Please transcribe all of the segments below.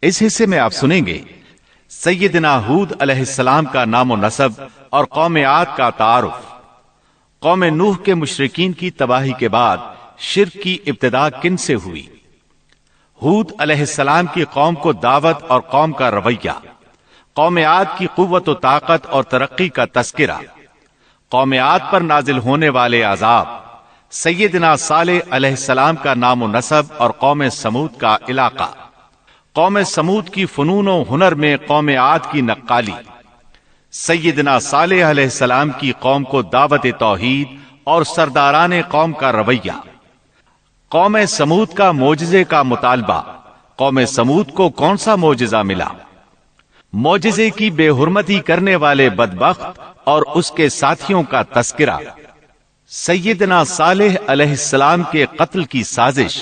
اس حصے میں آپ سنیں گے سیدنا ہود علیہ السلام کا نام و نسب اور قوم عاد کا تعارف، قوم نوح کے مشرکین کی تباہی کے بعد شرک کی ابتدا کن سے ہوئی، ہود علیہ السلام کی قوم کو دعوت اور قوم کا رویہ، قوم عاد کی قوت و طاقت اور ترقی کا تذکرہ، قوم عاد پر نازل ہونے والے عذاب، سیدنا صالح علیہ السلام کا نام و نسب اور قوم سمود کا علاقہ، قوم سمود کی فنون و ہنر میں قوم عاد کی نقالی، سیدنا صالح علیہ السلام کی قوم کو دعوت توحید اور سرداران قوم کا رویہ، قوم سمود کا معجزے کا مطالبہ، قوم سمود کو کون سا معجزہ ملا، معجزے کی بے حرمتی کرنے والے بدبخت اور اس کے ساتھیوں کا تذکرہ، سیدنا صالح علیہ السلام کے قتل کی سازش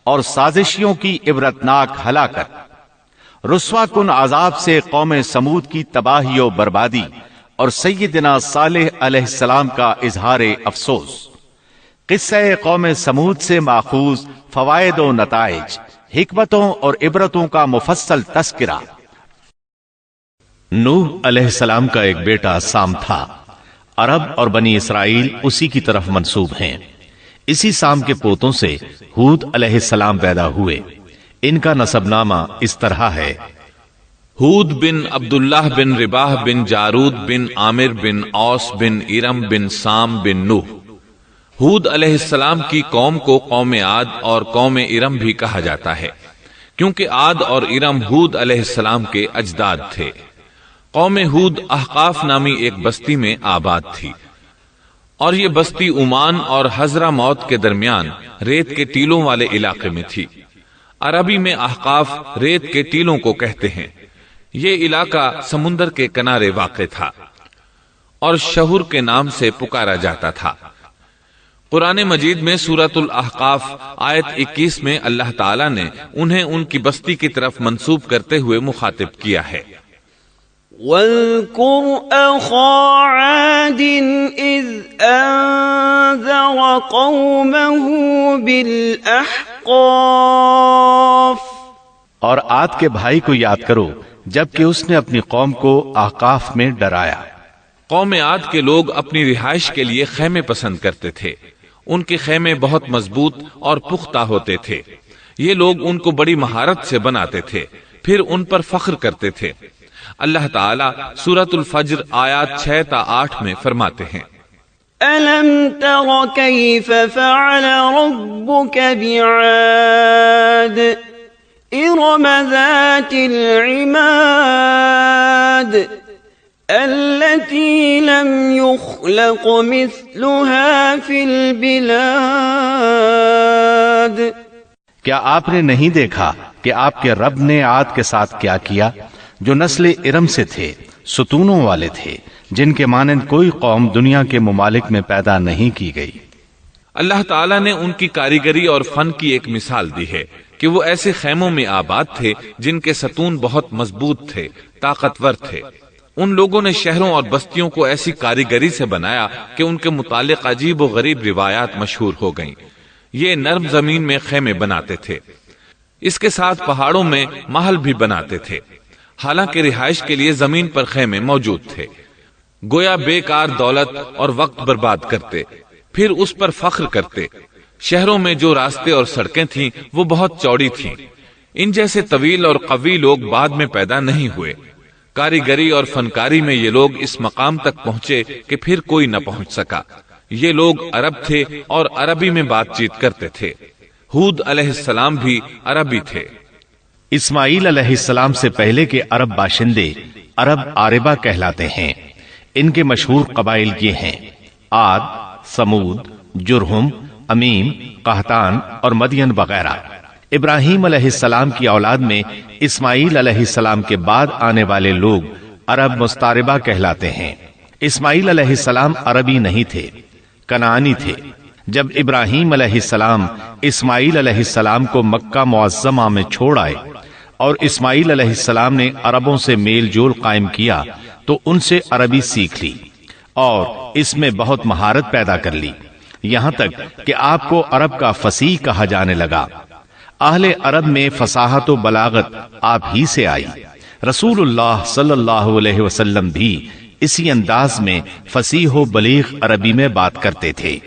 اور سازشیوں کی عبرتناک ہلاکت، رسوا کن عذاب سے قوم سمود کی تباہی و بربادی اور سیدنا صالح علیہ السلام کا اظہار افسوس، قصہ قوم سمود سے ماخوذ فوائد و نتائج، حکمتوں اور عبرتوں کا مفصل تذکرہ۔ نوح علیہ السلام کا ایک بیٹا سام تھا۔ عرب اور بنی اسرائیل اسی کی طرف منسوب ہیں۔ اسی سام کے پوتوں سے ہود علیہ السلام پیدا ہوئے۔ ان کا نسب نامہ اس طرح ہے: ہود بن عبداللہ بن رباح بن جارود بن عامر بن اوس بن ارم بن سام بن نوح۔ ہود علیہ السلام کی قوم کو قوم عاد اور قوم ارم بھی کہا جاتا ہے، کیونکہ عاد اور ارم ہود علیہ السلام کے اجداد تھے۔ قوم ہود احقاف نامی ایک بستی میں آباد تھی، اور یہ بستی عمان اور حضرہ موت کے درمیان ریت کے ٹیلوں والے علاقے میں تھی۔ عربی میں احقاف ریت کے ٹیلوں کو کہتے ہیں۔ یہ علاقہ سمندر کے کنارے واقع تھا اور شہر کے نام سے پکارا جاتا تھا۔ قرآن مجید میں سورۃ الاحقاف آیت 21 میں اللہ تعالیٰ نے انہیں ان کی بستی کی طرف منسوب کرتے ہوئے مخاطب کیا ہے: وَاذْكُرْ أَخَا عَادٍ إِذْ أَنذَرَ قَوْمَهُ بِالْأَحْقَافِ۔ اور عاد کے بھائی کو یاد کرو جبکہ اس نے اپنی قوم کو احقاف میں ڈرایا۔ قوم عاد کے لوگ اپنی رہائش کے لیے خیمے پسند کرتے تھے۔ ان کے خیمے بہت مضبوط اور پختہ ہوتے تھے۔ یہ لوگ ان کو بڑی مہارت سے بناتے تھے، پھر ان پر فخر کرتے تھے۔ اللہ تعالیٰ سورۃ الفجر آیات 6 تا 8 میں فرماتے ہیں: أَلَمْ تَرَ كَيْفَ فَعَلَ رَبُّكَ بِعَادٍ إِرَمَ ذَاتِ الْعِمَادِ التي لم يخلق مثلها في البلاد۔ کیا آپ نے نہیں دیکھا کہ آپ کے رب نے عاد کے ساتھ کیا کیا، جو نسل ارم سے تھے، ستونوں والے تھے، جن کے مانند کوئی قوم دنیا کے ممالک میں پیدا نہیں کی گئی۔ اللہ تعالیٰ نے ان کی کاریگری اور فن کی ایک مثال دی ہے کہ وہ ایسے خیموں میں آباد تھے جن کے ستون بہت مضبوط تھے، طاقتور تھے۔ ان لوگوں نے شہروں اور بستیوں کو ایسی کاریگری سے بنایا کہ ان کے متعلق عجیب و غریب روایات مشہور ہو گئیں۔ یہ نرم زمین میں خیمے بناتے تھے، اس کے ساتھ پہاڑوں میں محل بھی بناتے تھے۔ حالانکہ رہائش کے لیے زمین پر خیمے موجود تھے، گویا بیکار دولت اور وقت برباد کرتے، پھر اس پر فخر کرتے۔ شہروں میں جو راستے اور سڑکیں تھیں وہ بہت چوڑی تھیں۔ ان جیسے طویل اور قوی لوگ بعد میں پیدا نہیں ہوئے۔ کاریگری اور فنکاری میں یہ لوگ اس مقام تک پہنچے کہ پھر کوئی نہ پہنچ سکا۔ یہ لوگ عرب تھے اور عربی میں بات چیت کرتے تھے۔ ہود علیہ السلام بھی عربی تھے۔ اسماعیل علیہ السلام سے پہلے کے عرب باشندے عرب عاربہ کہلاتے ہیں۔ ان کے مشہور قبائل یہ ہیں: عاد، سمود، جرہم، امیم، قحطان اور مدین وغیرہ۔ ابراہیم علیہ السلام کی اولاد میں اسماعیل علیہ السلام کے بعد آنے والے لوگ عرب مستعربہ کہلاتے ہیں۔ اسماعیل علیہ السلام عربی نہیں تھے، کنعانی تھے۔ جب ابراہیم علیہ السلام اسماعیل علیہ السلام کو مکہ معظمہ میں چھوڑ آئے اور اسماعیل علیہ السلام نے عربوں سے میل جول قائم کیا تو ان سے عربی سیکھ لی اور اس میں بہت مہارت پیدا کر لی، یہاں تک کہ آپ کو عرب کا فصیح کہا جانے لگا۔ اہل عرب میں فصاحت و بلاغت آپ ہی سے آئی۔ رسول اللہ صلی اللہ علیہ وسلم بھی اسی انداز میں فصیح و بلیغ عربی میں بات کرتے تھے۔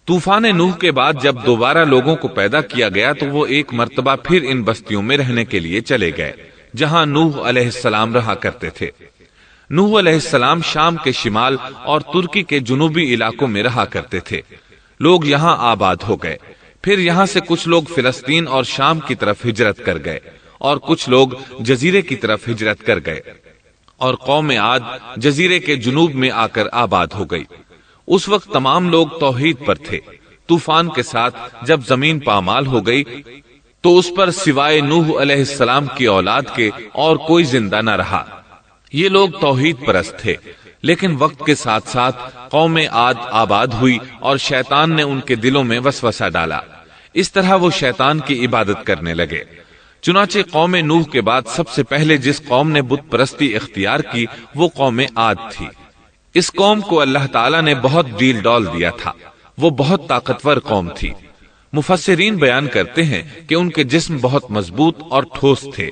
طوفان نوح کے بعد جب دوبارہ لوگوں کو پیدا کیا گیا تو وہ ایک مرتبہ پھر ان بستیوں میں رہنے کے لیے چلے گئے جہاں نوح علیہ السلام رہا کرتے تھے۔ نوح علیہ السلام شام کے شمال اور ترکی کے جنوبی علاقوں میں رہا کرتے تھے۔ لوگ یہاں آباد ہو گئے، پھر یہاں سے کچھ لوگ فلسطین اور شام کی طرف ہجرت کر گئے اور کچھ لوگ جزیرے کی طرف ہجرت کر گئے، اور قوم عاد جزیرے کے جنوب میں آ کر آباد ہو گئی۔ اس وقت تمام لوگ توحید پر تھے۔ طوفان کے ساتھ جب زمین پامال ہو گئی تو اس پر سوائے نوح علیہ السلام کی اولاد کے اور کوئی زندہ نہ رہا۔ یہ لوگ توحید پرست تھے، لیکن وقت کے ساتھ ساتھ قوم عاد آباد ہوئی اور شیطان نے ان کے دلوں میں وسوسہ ڈالا۔ اس طرح وہ شیطان کی عبادت کرنے لگے۔ چنانچہ قوم نوح کے بعد سب سے پہلے جس قوم نے بت پرستی اختیار کی وہ قوم عاد تھی۔ اس قوم کو اللہ تعالیٰ نے بہت ڈیل ڈال دیا تھا، وہ بہت طاقتور قوم تھی۔ مفسرین بیان کرتے ہیں کہ ان کے جسم بہت مضبوط اور ٹھوس تھے،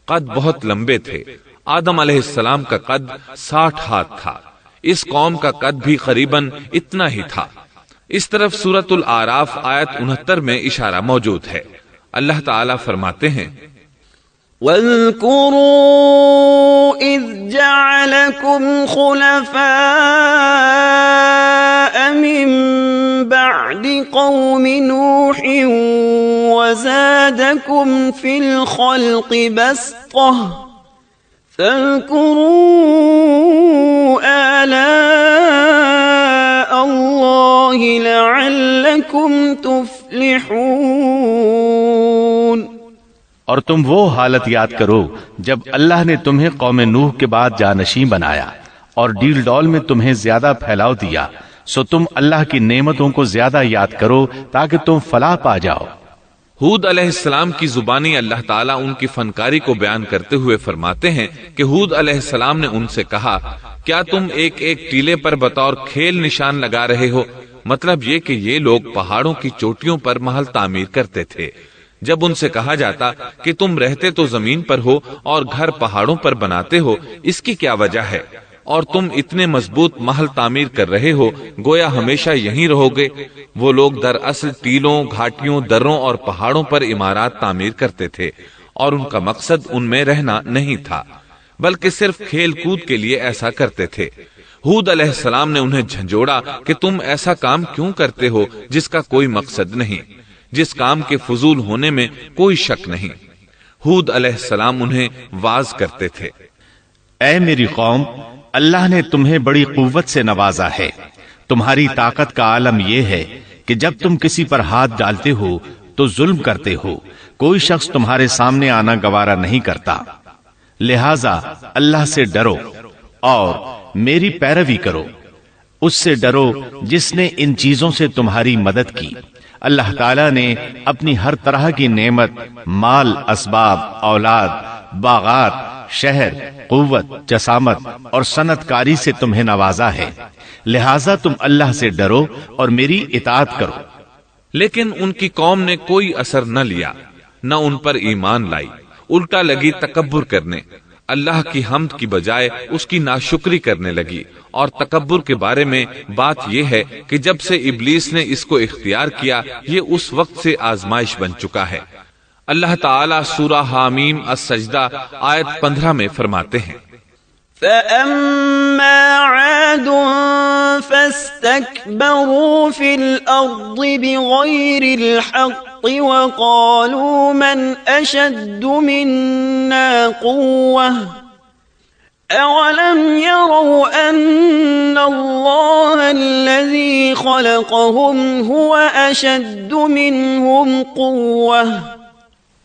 قد بہت لمبے تھے۔ آدم علیہ السلام کا قد 60 ہاتھ تھا، اس قوم کا قد بھی قریباً اتنا ہی تھا۔ اس طرف سورۃ الاعراف آیت 69 میں اشارہ موجود ہے۔ اللہ تعالیٰ فرماتے ہیں وَاذْكُرُوا إِذْ جَعَلَكُمْ خُلَفَاءَ مِن بَعْدِ قَوْمِ نُوحٍ وَزَادَكُمْ فِي الْخَلْقِ بَسْطَةً فَاذْكُرُوا آلَاءَ اللَّهِ لَعَلَّكُمْ تُفْلِحُونَ۔ اور تم وہ حالت یاد کرو جب اللہ نے تمہیں قوم نوح کے بعد جانشین بنایا اور ڈیل ڈول میں تمہیں زیادہ پھیلاؤ دیا، سو تم اللہ کی نعمتوں کو زیادہ یاد کرو تاکہ تم فلاح پا جاؤ۔ ہود علیہ السلام کی زبانی اللہ تعالیٰ ان کی فنکاری کو بیان کرتے ہوئے فرماتے ہیں کہ ہود علیہ السلام نے ان سے کہا، کیا تم ایک ایک ٹیلے پر بطور کھیل نشان لگا رہے ہو؟ مطلب یہ کہ یہ لوگ پہاڑوں کی چوٹیوں پر محل تعمیر کرتے تھے۔ جب ان سے کہا جاتا کہ تم رہتے تو زمین پر ہو اور گھر پہاڑوں پر بناتے ہو، اس کی کیا وجہ ہے؟ اور تم اتنے مضبوط محل تعمیر کر رہے ہو، گویا ہمیشہ یہیں رہو گے۔ وہ لوگ دراصل ٹیلوں، گھاٹیوں، دروں اور پہاڑوں پر عمارات تعمیر کرتے تھے، اور ان کا مقصد ان میں رہنا نہیں تھا، بلکہ صرف کھیل کود کے لیے ایسا کرتے تھے۔ ہود علیہ السلام نے انہیں جھنجھوڑا کہ تم ایسا کام کیوں کرتے ہو جس کا کوئی مقصد نہیں، جس کام کے فضول ہونے میں کوئی شک نہیں۔ ہود علیہ السلام انہیں واز کرتے تھے، اے میری قوم، اللہ نے تمہیں بڑی قوت سے نوازا ہے۔ تمہاری طاقت کا عالم یہ ہے کہ جب تم کسی پر ہاتھ ڈالتے ہو تو ظلم کرتے ہو، کوئی شخص تمہارے سامنے آنا گوارا نہیں کرتا۔ لہذا اللہ سے ڈرو اور میری پیروی کرو، اس سے ڈرو جس نے ان چیزوں سے تمہاری مدد کی۔ اللہ تعالیٰ نے اپنی ہر طرح کی نعمت، مال، اسباب، اولاد، باغات، شہر، قوت، جسامت اور صنعت کاری سے تمہیں نوازا ہے، لہٰذا تم اللہ سے ڈرو اور میری اطاعت کرو۔ لیکن ان کی قوم نے کوئی اثر نہ لیا، نہ ان پر ایمان لائی، الٹا لگی تکبر کرنے، اللہ کی حمد کی بجائے اس کی ناشکری کرنے لگی۔ اور تکبر کے بارے میں بات یہ ہے کہ جب سے ابلیس نے اس کو اختیار کیا، یہ اس وقت سے آزمائش بن چکا ہے۔ اللہ تعالیٰ سورہ حامیم السجدہ آیت 15 میں فرماتے ہیں، فَأَمَّا عَادٌ فَاسْتَكْبَرُوا فِي الْأَرْضِ بِغَيْرِ الْحَقِّ وَقَالُوا مَنْ أَشَدُّ مِنَّا قُوَّةً أَوَلَمْ يَرَوْا أَنَّ اللَّهَ الَّذِي خَلَقَهُمْ هُوَ أَشَدُّ مِنْهُمْ قُوَّةً۔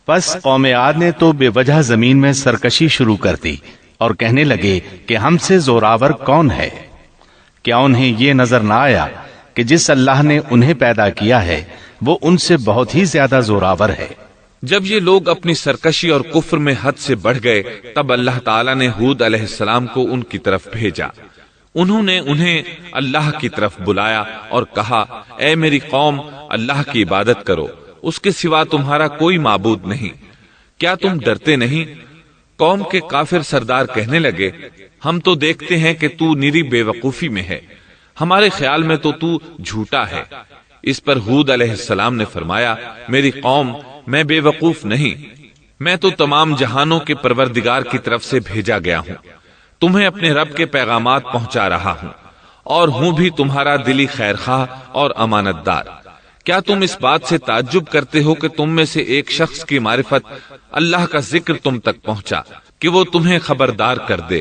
پس قوم عاد نے تو بے وجہ زمین میں سرکشی شروع کر دی اور کہنے لگے کہ ہم سے زوراور کون ہے؟ کیا انہیں یہ نظر نہ آیا کہ جس اللہ نے انہیں پیدا کیا ہے وہ ان سے بہت ہی زیادہ زوراور ہے؟ جب یہ لوگ اپنی سرکشی اور کفر میں حد سے بڑھ گئے، تب اللہ تعالیٰ نے ہود علیہ السلام کو ان کی طرف بھیجا۔ انہوں نے انہیں اللہ کی طرف بلایا اور کہا، اے میری قوم، اللہ کی عبادت کرو، اس کے سوا تمہارا کوئی معبود نہیں، کیا تم ڈرتے نہیں؟ قوم کے کافر سردار کہنے لگے، ہم تو دیکھتے ہیں کہ تو نری بے وقوفی میں ہے، ہمارے خیال میں تو جھوٹا ہے۔ اس پر ہود علیہ السلام نے فرمایا، میری قوم، میں بے وقوف نہیں، میں تو تمام جہانوں کے پروردگار کی طرف سے بھیجا گیا ہوں، تمہیں اپنے رب کے پیغامات پہنچا رہا ہوں، اور ہوں بھی تمہارا دلی خیرخواہ اور امانت دار۔ کیا تم اس بات سے تعجب کرتے ہو کہ تم میں سے ایک شخص کی معرفت اللہ کا ذکر تم تک پہنچا کہ وہ تمہیں خبردار کر دے؟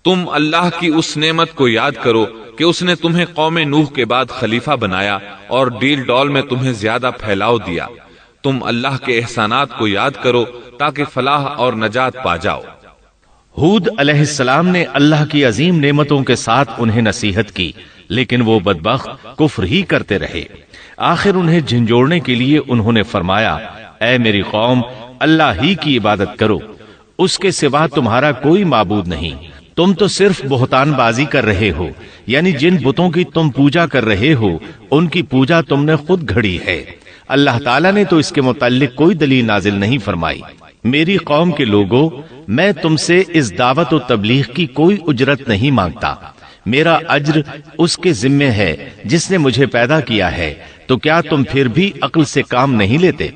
تم اللہ کی اس نعمت کو یاد کرو کہ اس نے تمہیں قوم نوح کے بعد خلیفہ بنایا اور ڈیل ڈول میں تمہیں زیادہ پھیلاؤ دیا۔ تم اللہ کے احسانات کو یاد کرو تاکہ فلاح اور نجات پا جاؤ۔ ہود علیہ السلام نے اللہ کی عظیم نعمتوں کے ساتھ انہیں نصیحت کی، لیکن وہ بدبخت کفر ہی کرتے رہے۔ آخر انہیں جھنجھوڑنے کے لیے انہوں نے فرمایا، اے میری قوم، اللہ ہی کی عبادت کرو، اس کے سوا تمہارا کوئی معبود نہیں۔ تم تو صرف بہتان بازی کر رہے ہو، یعنی جن بتوں کی تم پوجا کر رہے ہو ان کی پوجا تم نے خود گھڑی ہے۔ اللہ تعالیٰ نے تو اس کے متعلق کوئی دلیل نازل نہیں فرمائی۔ میری قوم کے لوگوں، میں تم سے اس دعوت و تبلیغ کی کوئی اجرت نہیں مانگتا، میرا اجر اس کے ذمے ہے جس نے مجھے پیدا کیا ہے، تو کیا تم پھر بھی عقل سے کام نہیں لیتے؟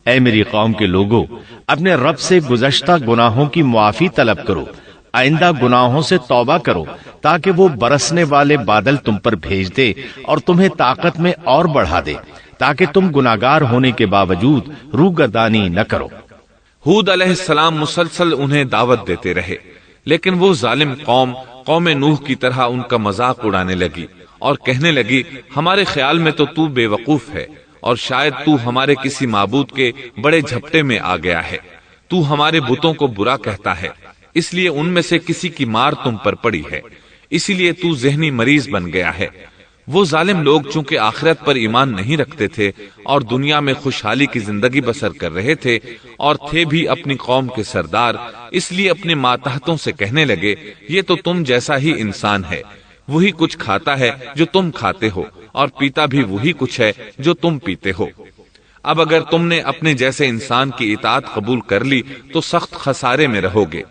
اے میری قوم کے لوگوں، اپنے رب سے گزشتہ گناہوں کی معافی طلب کرو، آئندہ گناہوں سے توبہ کرو تاکہ وہ برسنے والے بادل تم پر بھیج دے اور تمہیں طاقت میں اور بڑھا دے، تاکہ تم گناہگار ہونے کے باوجود روگردانی نہ کرو۔ ہود علیہ السلام مسلسل انہیں دعوت دیتے رہے، لیکن وہ ظالم قوم نوح کی طرح ان کا مذاق اڑانے لگی اور کہنے لگی، ہمارے خیال میں تو بے وقوف ہے اور شاید تو ہمارے کسی معبود کے بڑے جھپٹے میں آ گیا ہے، تو ہمارے بتوں کو برا کہتا ہے، اس لیے ان میں سے کسی کی مار تم پر پڑی ہے، اسی لیے تو ذہنی مریض بن گیا ہے۔ وہ ظالم لوگ چونکہ آخرت پر ایمان نہیں رکھتے تھے اور دنیا میں خوشحالی کی زندگی بسر کر رہے تھے اور تھے بھی اپنی قوم کے سردار، اس لیے اپنے ماتحتوں سے کہنے لگے، یہ تو تم جیسا ہی انسان ہے، وہی کچھ کھاتا ہے جو تم کھاتے ہو اور پیتا بھی وہی کچھ ہے جو تم پیتے ہو۔ اب اگر تم نے اپنے جیسے انسان کی اطاعت قبول کر لی تو سخت خسارے میں رہو گے۔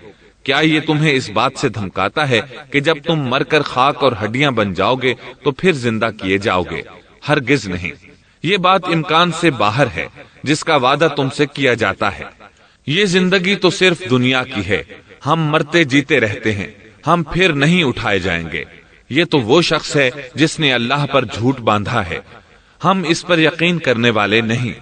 کیا یہ تمہیں اس بات سے دھمکاتا ہے کہ جب تم مر کر خاک اور ہڈیاں بن جاؤ گے تو پھر زندہ کیے جاؤ گے؟ ہرگز نہیں، یہ بات امکان سے باہر ہے جس کا وعدہ تم سے کیا جاتا ہے۔ یہ زندگی تو صرف دنیا کی ہے، ہم مرتے جیتے رہتے ہیں، ہم پھر نہیں اٹھائے جائیں گے۔ یہ تو وہ شخص ہے جس نے اللہ پر جھوٹ باندھا ہے، ہم اس پر یقین کرنے والے نہیں۔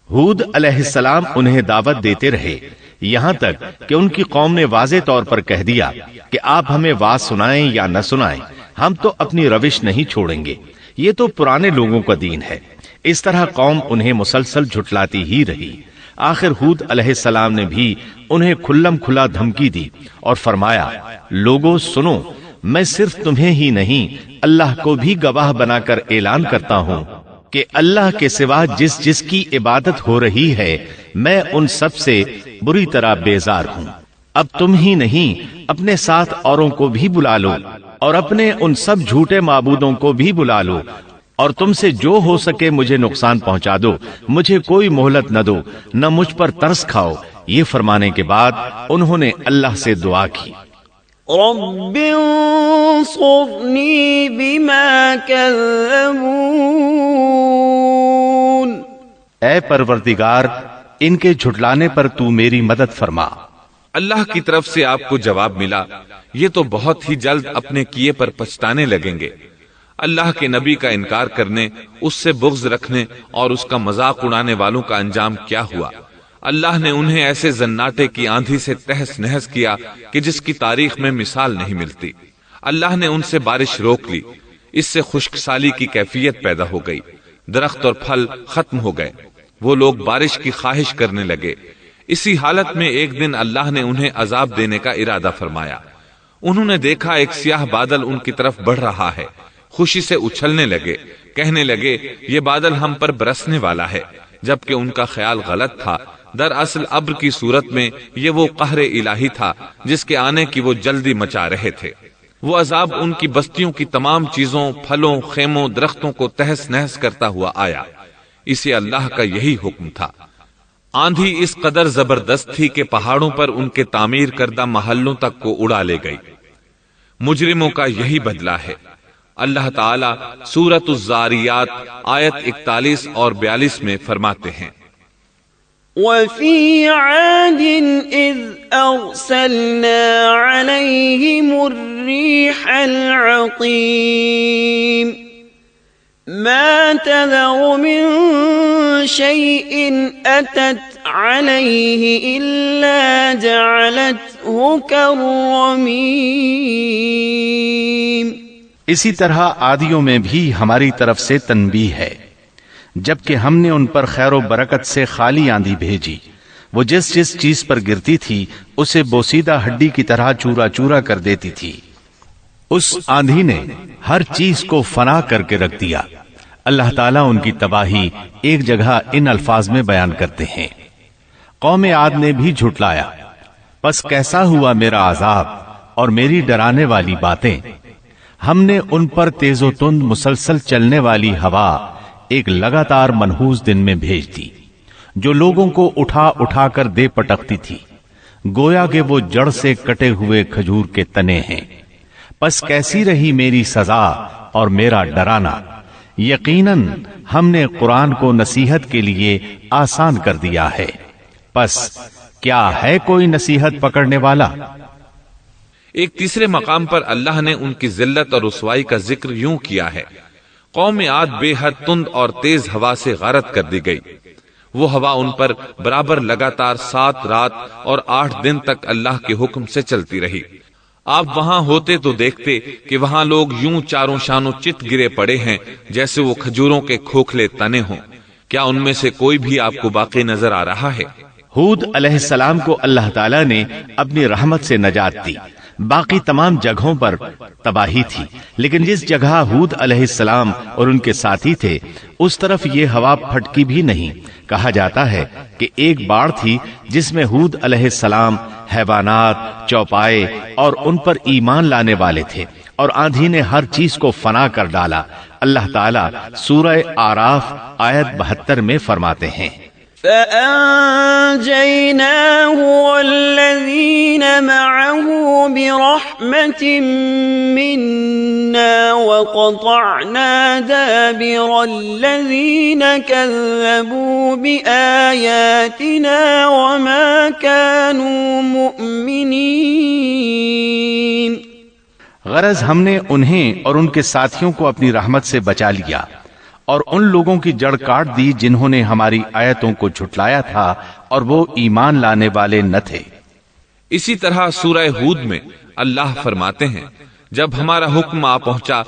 ہود علیہ السلام انہیں دعوت دیتے رہے، یہاں تک کہ ان کی قوم نے واضح طور پر کہہ دیا کہ آپ ہمیں واز سنائیں یا نہ سنائیں، ہم تو اپنی روش نہیں چھوڑیں گے، یہ تو پرانے لوگوں کا دین ہے۔ اس طرح قوم انہیں مسلسل جھٹلاتی ہی رہی۔ آخر ہود علیہ السلام نے بھی انہیں کھلم کھلا دھمکی دی اور فرمایا، لوگوں سنو، میں صرف تمہیں ہی نہیں اللہ کو بھی گواہ بنا کر اعلان کرتا ہوں کہ اللہ کے سوا جس کی عبادت ہو رہی ہے میں ان سب سے بری طرح بیزار ہوں۔ اب تم ہی نہیں اپنے ساتھ اوروں کو بھی بلا لو اور اپنے ان سب جھوٹے معبودوں کو بھی بلا لو، اور تم سے جو ہو سکے مجھے نقصان پہنچا دو، مجھے کوئی مہلت نہ دو، نہ مجھ پر ترس کھاؤ۔ یہ فرمانے کے بعد انہوں نے اللہ سے دعا کی، رب انصرنی بما کذبون، اے پروردگار ان کے جھٹلانے پر تو میری مدد فرما۔ اللہ کی طرف سے آپ کو جواب ملا، یہ تو بہت ہی جلد اپنے کیے پر پچھتانے لگیں گے۔ اللہ کے نبی کا انکار کرنے، اس سے بغض رکھنے اور اس کا مذاق اڑانے والوں کا انجام کیا ہوا؟ اللہ نے انہیں ایسے زناٹے کی آندھی سے تہس نہس کیا کہ جس کی تاریخ میں مثال نہیں ملتی۔ اللہ نے ان سے بارش روک لی، اس سے خشک سالی کی کیفیت پیدا ہو گئی، درخت اور پھل ختم ہو گئے، وہ لوگ بارش کی خواہش کرنے لگے۔ اسی حالت میں ایک دن اللہ نے انہیں عذاب دینے کا ارادہ فرمایا۔ انہوں نے دیکھا ایک سیاہ بادل ان کی طرف بڑھ رہا ہے، خوشی سے اچھلنے لگے، کہنے لگے یہ بادل ہم پر برسنے والا ہے، جبکہ ان کا خیال غلط تھا۔ دراصل ابر کی صورت میں یہ وہ قہر الہی تھا جس کے آنے کی وہ جلدی مچا رہے تھے۔ وہ عذاب ان کی بستیوں کی تمام چیزوں، پھلوں، خیموں، درختوں کو تہس نہس کرتا ہوا آیا۔ اسے اللہ کا یہی حکم تھا۔ آندھی اس قدر زبردست تھی کہ پہاڑوں پر ان کے تعمیر کردہ محلوں تک کو اڑا لے گئی۔ مجرموں کا یہی بدلہ ہے۔ اللہ تعالیٰ سورۃ الزاریات آیت 41 اور 42 میں فرماتے ہیں، وَفِي عَادٍ إِذْ أَرْسَلْنَا عَلَيْهِمُ الرِّيحَ الْعَقِيمَ مَا تَذَرُ مِن شَيْءٍ أَتَتْ عَلَيْهِ إِلَّا جَعَلَتْهُ كَالرَّمِيمِ۔ اسی طرح عادیوں میں بھی ہماری طرف سے تنبیہ ہے، جبکہ ہم نے ان پر خیر و برکت سے خالی آندھی بھیجی، وہ جس جس چیز پر گرتی تھی اسے بوسیدہ ہڈی کی طرح چورا چورا کر دیتی تھی۔ اس آندھی نے ہر چیز کو فنا کر کے رکھ دیا۔ اللہ تعالیٰ ان کی تباہی ایک جگہ ان الفاظ میں بیان کرتے ہیں، قوم عاد نے بھی جھٹلایا، پس کیسا ہوا میرا عذاب اور میری ڈرانے والی باتیں۔ ہم نے ان پر تیز و تند مسلسل چلنے والی ہوا ایک لگاتار منحوس دن میں بھیج دی، جو لوگوں کو اٹھا اٹھا کر دے پٹکتی تھی، گویا کہ وہ جڑ سے کٹے ہوئے کھجور کے تنے ہیں۔ پس کیسی رہی میری سزا اور میرا ڈرانا۔ یقیناً ہم نے قرآن کو نصیحت کے لیے آسان کر دیا ہے، پس کیا ہے کوئی نصیحت پکڑنے والا؟ ایک تیسرے مقام پر اللہ نے ان کی ذلت اور رسوائی کا ذکر یوں کیا ہے، قوم عاد بے حد تند اور تیز ہوا سے غارت کر دی گئی۔ وہ ہوا ان پر برابر لگاتار 7 رات اور 8 دن تک اللہ کے حکم سے چلتی رہی۔ آپ وہاں ہوتے تو دیکھتے کہ وہاں لوگ یوں چاروں شانوں چت گرے پڑے ہیں جیسے وہ کھجوروں کے کھوکھلے تنے ہوں۔ کیا ان میں سے کوئی بھی آپ کو باقی نظر آ رہا ہے؟ ہود علیہ السلام کو اللہ تعالیٰ نے اپنی رحمت سے نجات دی، باقی تمام جگہوں پر تباہی تھی، لیکن جس جگہ ہود علیہ السلام اور ان کے ساتھی تھے اس طرف یہ ہوا پھٹکی بھی نہیں۔ کہا جاتا ہے کہ ایک باڑ تھی جس میں ہود علیہ السلام، حیوانات، چوپائے اور ان پر ایمان لانے والے تھے، اور آندھی نے ہر چیز کو فنا کر ڈالا۔ اللہ تعالیٰ سورہ آراف آیت 72 میں فرماتے ہیں، فَأَنجَيْنَاهُ وَالَّذِينَ مَعَهُ بِرَحْمَةٍ مِّنَّا وَقَطَعْنَا دَابِرَ الَّذِينَ كَذَّبُوا بِآيَاتِنَا وَمَا كَانُوا مُؤْمِنِينَ۔ غرض ہم نے انہیں اور ان کے ساتھیوں کو اپنی رحمت سے بچا لیا اور ان لوگوں کی جڑ کاٹ دی جنہوں نے ہماری آیتوں کو جھٹلایا تھا اور وہ ایمان لانے والے نہ تھے۔ اسی طرح سورہ ہود میں اللہ فرماتے ہیں، جب ہمارا حکم آ پہنچا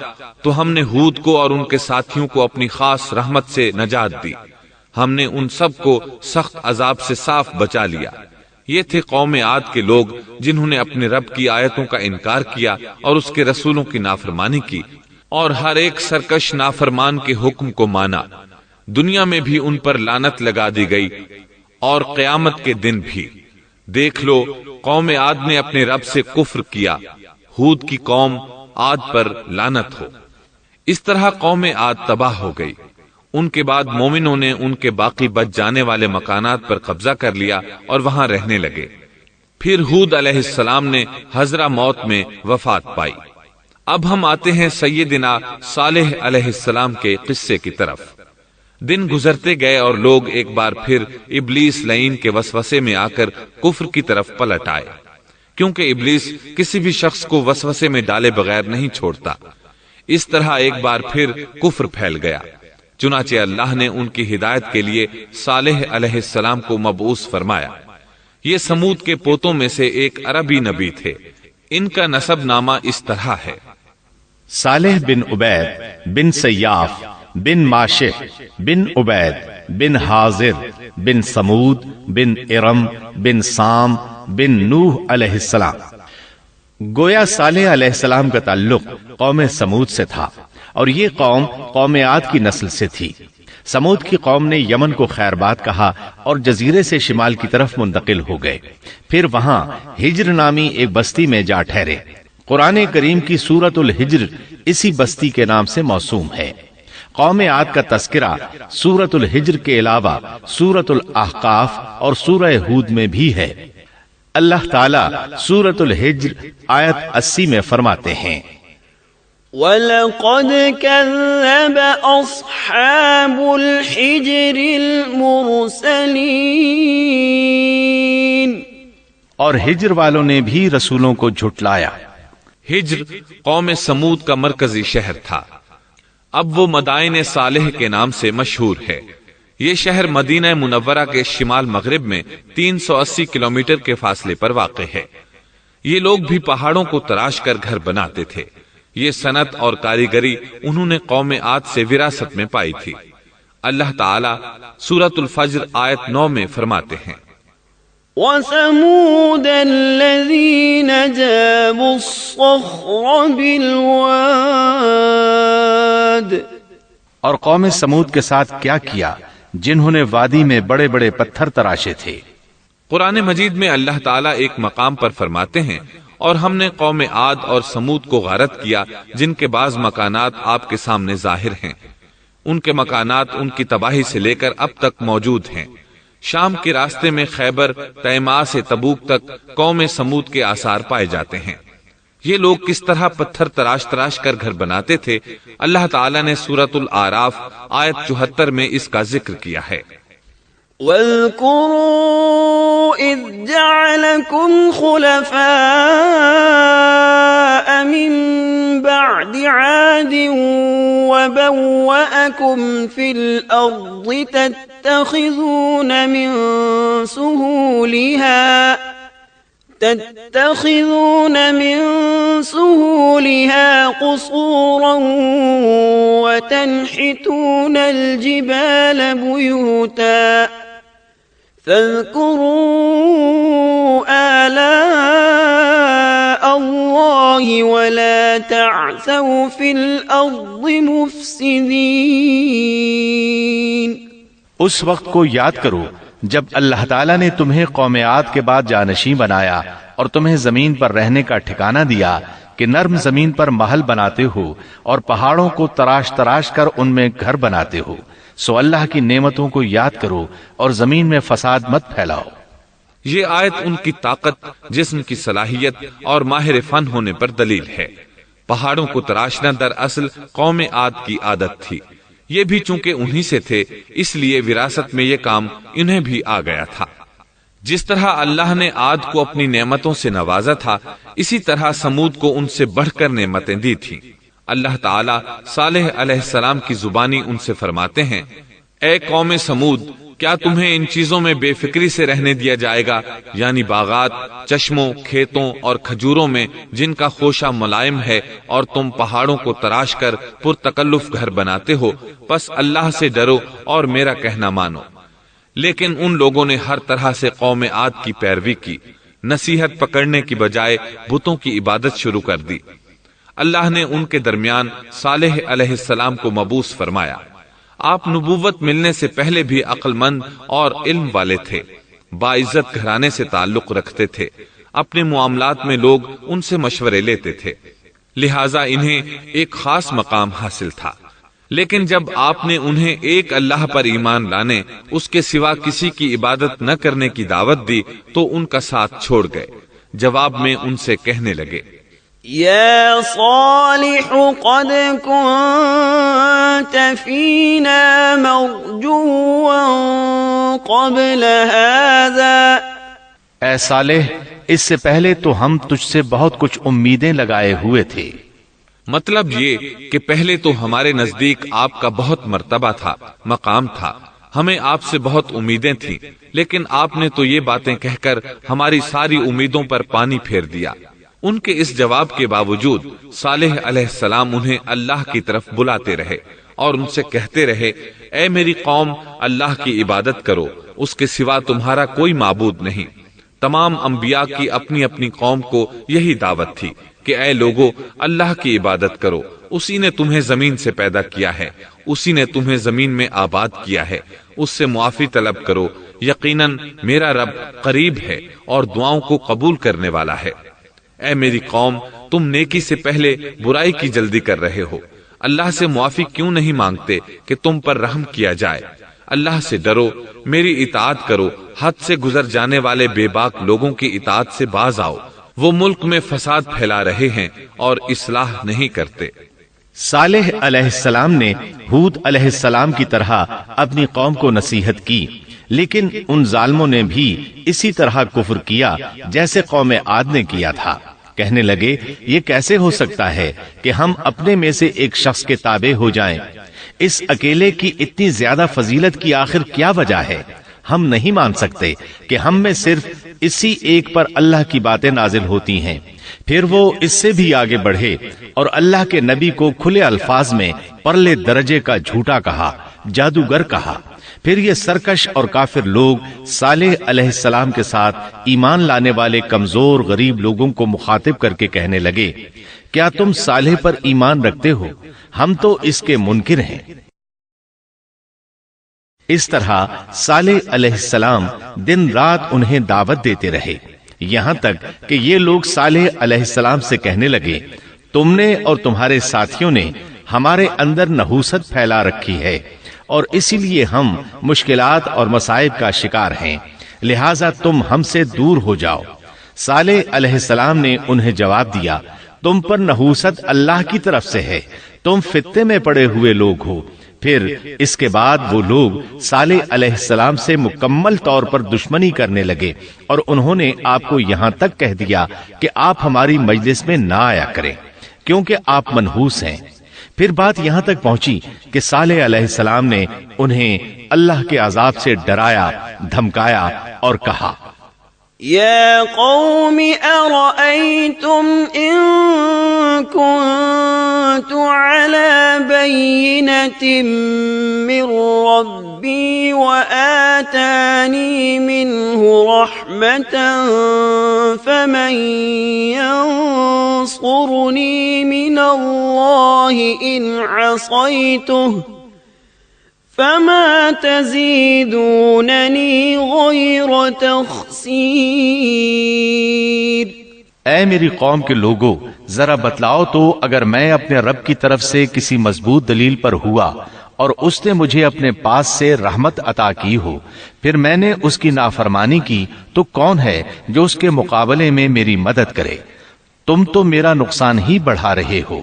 تو ہم نے ہود کو اور ان کے ساتھیوں کو اپنی خاص رحمت سے نجات دی۔ ہم نے ان سب کو سخت عذاب سے صاف بچا لیا۔ یہ تھے قوم عاد کے لوگ جنہوں نے اپنے رب کی آیتوں کا انکار کیا اور اس کے رسولوں کی نافرمانی کی، اور ہر ایک سرکش نافرمان کے حکم کو مانا۔ دنیا میں بھی ان پر لعنت لگا دی گئی اور قیامت کے دن بھی۔ دیکھ لو، قوم عاد نے اپنے رب سے کفر کیا، ہود کی قوم عاد پر لعنت ہو۔ اس طرح قوم عاد تباہ ہو گئی۔ ان کے بعد مومنوں نے ان کے باقی بچ جانے والے مکانات پر قبضہ کر لیا اور وہاں رہنے لگے۔ پھر ہود علیہ السلام نے حضرہ موت میں وفات پائی۔ اب ہم آتے ہیں سیدنا صالح علیہ السلام کے قصے کی طرف۔ دن گزرتے گئے اور لوگ ایک بار پھر ابلیس لعین کے وسوسے میں آ کر کفر کی طرف پلٹ آئے، کیونکہ ابلیس کسی بھی شخص کو وسوسے میں ڈالے بغیر نہیں چھوڑتا۔ اس طرح ایک بار پھر کفر پھیل گیا۔ چنانچہ اللہ نے ان کی ہدایت کے لیے صالح علیہ السلام کو مبعوث فرمایا۔ یہ سمود کے پوتوں میں سے ایک عربی نبی تھے۔ ان کا نسب نامہ اس طرح ہے: صالح بن عبید بن سیاف بن ماشح بن عبید بن حاضر بن سمود بن ارم بن سام بن نوح علیہ السلام۔ گویا صالح علیہ السلام کا تعلق قوم سمود سے تھا، اور یہ قوم عاد کی نسل سے تھی۔ سمود کی قوم نے یمن کو خیر باد کہا اور جزیرے سے شمال کی طرف منتقل ہو گئے، پھر وہاں ہجر نامی ایک بستی میں جا ٹھہرے۔ قرآن کریم کی سورۃ الحجر اسی بستی کے نام سے موسوم ہے۔ قوم عاد کا تذکرہ سورۃ الحجر کے علاوہ سورۃ الاحقاف اور سورہ ہود میں بھی ہے۔ اللہ تعالیٰ سورۃ الحجر آیت 80 میں فرماتے ہیں، وَلَقَدْ كَذَّبَ أَصْحَابُ الْحِجْرِ الْمُرْسَلِينَ، اور ہجر والوں نے بھی رسولوں کو جھٹلایا۔ ہجر قوم سمود کا مرکزی شہر تھا، اب وہ مدائن صالح کے نام سے مشہور ہے۔ یہ شہر مدینہ منورہ کے شمال مغرب میں 380 کلومیٹر کے فاصلے پر واقع ہے۔ یہ لوگ بھی پہاڑوں کو تراش کر گھر بناتے تھے۔ یہ صنعت اور کاریگری انہوں نے قوم عاد سے وراثت میں پائی تھی۔ اللہ تعالیٰ سورۃ الفجر آیت 9 میں فرماتے ہیں، وَثَمُودَ الَّذِينَ جَابُوا الصَّخْرَ بِالْوَادِ، اور قوم سمود کے ساتھ کیا کیا جنہوں نے وادی میں بڑے بڑے پتھر تراشے تھے۔ قرآن مجید میں اللہ تعالیٰ ایک مقام پر فرماتے ہیں، اور ہم نے قوم عاد اور سمود کو غارت کیا جن کے بعض مکانات آپ کے سامنے ظاہر ہیں۔ ان کے مکانات ان کی تباہی سے لے کر اب تک موجود ہیں۔ شام کے راستے میں خیبر، تیماء سے تبوک تک قوم سمود کے آثار پائے جاتے ہیں۔ یہ لوگ کس طرح پتھر تراش تراش کر گھر بناتے تھے، اللہ تعالیٰ نے سورۃ الاعراف آیت 74 میں اس کا ذکر کیا ہے۔ وَاذْكُرُوا إِذْ جَعَلَكُمْ خُلَفَاءَ مِنْ بَعْدِ عَادٍ وَبَوَّأَكُمْ فِي الْأَرْضِ تَتَّخِذُونَ مِنْ سُهُولِهَا قُصُورًا وَتَنْحِتُونَ الْجِبَالَ بُيُوتًا فاذكروا آلاء الله ولا تعثوا في الأرض مفسدين۔ اس وقت کو یاد کرو جب اللہ تعالیٰ نے تمہیں قوم عاد کے بعد جانشین بنایا اور تمہیں زمین پر رہنے کا ٹھکانہ دیا کہ نرم زمین پر محل بناتے ہو اور پہاڑوں کو تراش تراش کر ان میں گھر بناتے ہو، سو اللہ کی نعمتوں کو یاد کرو اور زمین میں فساد مت پھیلاؤ۔ یہ آیت ان کی طاقت، جسم کی صلاحیت اور ماہر فن ہونے پر دلیل ہے۔ پہاڑوں کو تراشنا دراصل قوم عاد کی عادت تھی۔ یہ بھی چونکہ انہی سے تھے، اس لیے وراثت میں یہ کام انہیں بھی آ گیا تھا۔ جس طرح اللہ نے عاد کو اپنی نعمتوں سے نوازا تھا، اسی طرح سمود کو ان سے بڑھ کر نعمتیں دی تھیں۔ اللہ تعالیٰ صالح علیہ السلام کی زبانی ان سے فرماتے ہیں، اے قوم سمود، کیا تمہیں ان چیزوں میں بے فکری سے رہنے دیا جائے گا، یعنی باغات، چشموں، کھیتوں اور کھجوروں میں جن کا خوشہ ملائم ہے، اور تم پہاڑوں کو تراش کر پرتکلف گھر بناتے ہو، پس اللہ سے ڈرو اور میرا کہنا مانو۔ لیکن ان لوگوں نے ہر طرح سے قوم عاد کی پیروی کی، نصیحت پکڑنے کی بجائے بتوں کی عبادت شروع کر دی۔ اللہ نے ان کے درمیان صالح علیہ السلام کو مبعوث فرمایا۔ آپ نبوت ملنے سے پہلے بھی عقل مند اور علم والے تھے، باعزت گھرانے سے تعلق رکھتے تھے، اپنے معاملات میں لوگ ان سے مشورے لیتے تھے، لہٰذا انہیں ایک خاص مقام حاصل تھا۔ لیکن جب آپ نے انہیں ایک اللہ پر ایمان لانے، اس کے سوا کسی کی عبادت نہ کرنے کی دعوت دی تو ان کا ساتھ چھوڑ گئے۔ جواب میں ان سے کہنے لگے، يا صالح قد كنت فينا مرجوا قبل هذا، اے صالح، اس سے پہلے تو ہم تجھ سے بہت کچھ امیدیں لگائے ہوئے تھے۔ مطلب یہ کہ پہلے تو ہمارے نزدیک آپ کا بہت مرتبہ تھا، مقام تھا، ہمیں آپ سے بہت امیدیں تھیں، لیکن آپ نے تو یہ باتیں کہہ کر ہماری ساری امیدوں پر پانی پھیر دیا۔ ان کے اس جواب کے باوجود صالح علیہ السلام انہیں اللہ کی طرف بلاتے رہے اور ان سے کہتے رہے، اے میری قوم، اللہ کی عبادت کرو، اس کے سوا تمہارا کوئی معبود نہیں۔ تمام انبیاء کی اپنی اپنی قوم کو یہی دعوت تھی کہ اے لوگو، اللہ کی عبادت کرو، اسی نے تمہیں زمین سے پیدا کیا ہے، اسی نے تمہیں زمین میں آباد کیا ہے، اس سے معافی طلب کرو، یقیناً میرا رب قریب ہے اور دعاؤں کو قبول کرنے والا ہے۔ اے میری قوم، تم نیکی سے پہلے برائی کی جلدی کر رہے ہو، اللہ سے معافی کیوں نہیں مانگتے کہ تم پر رحم کیا جائے؟ اللہ سے ڈرو، میری اطاعت کرو، حد سے گزر جانے والے بے باک لوگوں کی اطاعت سے باز آؤ، وہ ملک میں فساد پھیلا رہے ہیں اور اصلاح نہیں کرتے۔ صالح علیہ السلام نے ہود علیہ السلام کی طرح اپنی قوم کو نصیحت کی، لیکن ان ظالموں نے بھی اسی طرح کفر کیا جیسے قوم عاد نے کیا تھا۔ کہنے لگے، یہ کیسے ہو سکتا ہے کہ ہم اپنے میں سے ایک شخص کے تابع ہو جائیں؟ اس اکیلے کی اتنی زیادہ فضیلت کی آخر کیا وجہ ہے؟ ہم نہیں مان سکتے کہ ہم میں صرف اسی ایک پر اللہ کی باتیں نازل ہوتی ہیں۔ پھر وہ اس سے بھی آگے بڑھے اور اللہ کے نبی کو کھلے الفاظ میں پرلے درجے کا جھوٹا کہا، جادوگر کہا۔ پھر یہ سرکش اور کافر لوگ صالح علیہ السلام کے ساتھ ایمان لانے والے کمزور غریب لوگوں کو مخاطب کر کے کہنے لگے، کیا تم صالح پر ایمان رکھتے ہو؟ ہم تو اس کے منکر ہیں۔ اس طرح صالح علیہ السلام دن رات انہیں دعوت دیتے رہے، یہاں تک کہ یہ لوگ صالح علیہ السلام سے کہنے لگے، تم نے اور تمہارے ساتھیوں نے ہمارے اندر نحوست پھیلا رکھی ہے اور اسی لیے ہم مشکلات اور مصائب کا شکار ہیں، لہٰذا تم ہم سے دور ہو جاؤ۔ صالح علیہ السلام نے انہیں جواب دیا، تم پر نحوست اللہ کی طرف سے ہے، تم فتنے میں پڑے ہوئے لوگ ہو۔ پھر اس کے بعد وہ لوگ صالح علیہ السلام سے مکمل طور پر دشمنی کرنے لگے اور انہوں نے آپ کو یہاں تک کہہ دیا کہ آپ ہماری مجلس میں نہ آیا کریں کیونکہ آپ منحوس ہیں۔ پھر بات یہاں تک پہنچی کہ صالح علیہ السلام نے انہیں اللہ کے عذاب سے ڈرایا، دھمکایا اور کہا، يا قوم أرأيتم إن كنت على بينة من ربي وآتاني منه رحمة فمن ينصرني من الله إن عصيته فما تزيدونني غير تخسير۔ اے میری قوم کے لوگو، ذرا بتلاؤ تو اگر میں اپنے رب کی طرف سے کسی مضبوط دلیل پر ہوا اور اس نے مجھے اپنے پاس سے رحمت عطا کی ہو، پھر میں نے اس کی نافرمانی کی، تو کون ہے جو اس کے مقابلے میں میری مدد کرے؟ تم تو میرا نقصان ہی بڑھا رہے ہو۔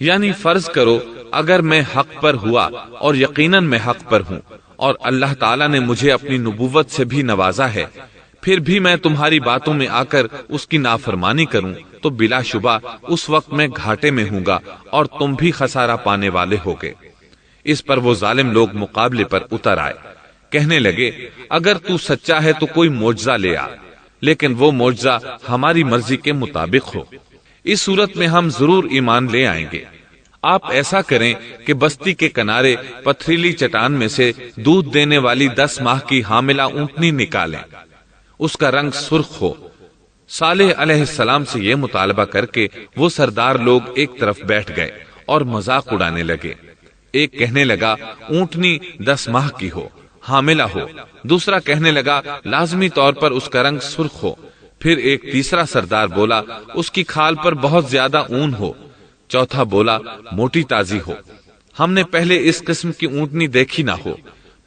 یعنی فرض کرو اگر میں حق پر ہوا اور یقیناً میں حق پر ہوں اور اللہ تعالیٰ نے مجھے اپنی نبوت سے بھی نوازا ہے، پھر بھی میں تمہاری باتوں میں آ کر اس کی نافرمانی کروں تو بلا شبہ اس وقت میں گھاٹے میں ہوں گا اور تم بھی خسارہ پانے والے ہوگے۔ اس پر وہ ظالم لوگ مقابلے پر اتر آئے، کہنے لگے، اگر تو سچا ہے تو کوئی معجزہ لے آ، لیکن وہ معجزہ ہماری مرضی کے مطابق ہو، اس صورت میں ہم ضرور ایمان لے آئیں گے۔ آپ ایسا کریں کہ بستی کے کنارے پتھریلی چٹان میں سے دودھ دینے والی 10 ماہ کی حاملہ اونٹنی نکالیں، اس کا رنگ سرخ ہو۔ صالح علیہ السلام سے یہ مطالبہ کر کے وہ سردار لوگ ایک طرف بیٹھ گئے اور مذاق اڑانے لگے۔ ایک کہنے لگا اونٹنی 10 ماہ کی ہو، حاملہ ہو، دوسرا کہنے لگا لازمی طور پر اس کا رنگ سرخ ہو، پھر ایک تیسرا سردار بولا اس کی کھال پر بہت زیادہ اون ہو، چوتھا بولا موٹی تازی ہو، ہم نے پہلے اس قسم کی اونٹنی دیکھی نہ ہو،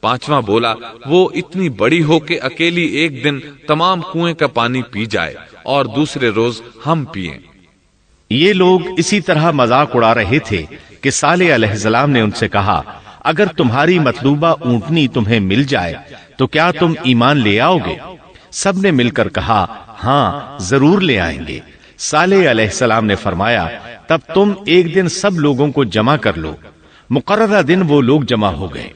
پانچواں بولا وہ اتنی بڑی ہو کہ اکیلی ایک دن تمام کنویں کا پانی پی جائے اور دوسرے روز ہم پئیں۔ یہ لوگ اسی طرح مذاق اڑا رہے تھے کہ صالح علیہ السلام نے ان سے کہا، اگر تمہاری مطلوبہ اونٹنی تمہیں مل جائے تو کیا تم ایمان لے آؤ گے؟ سب نے مل کر کہا، ہاں ضرور لے آئیں گے۔ صالح علیہ السلام نے فرمایا، تب تم ایک دن سب لوگوں کو جمع کر لو۔ مقررہ دن وہ لوگ جمع ہو گئے۔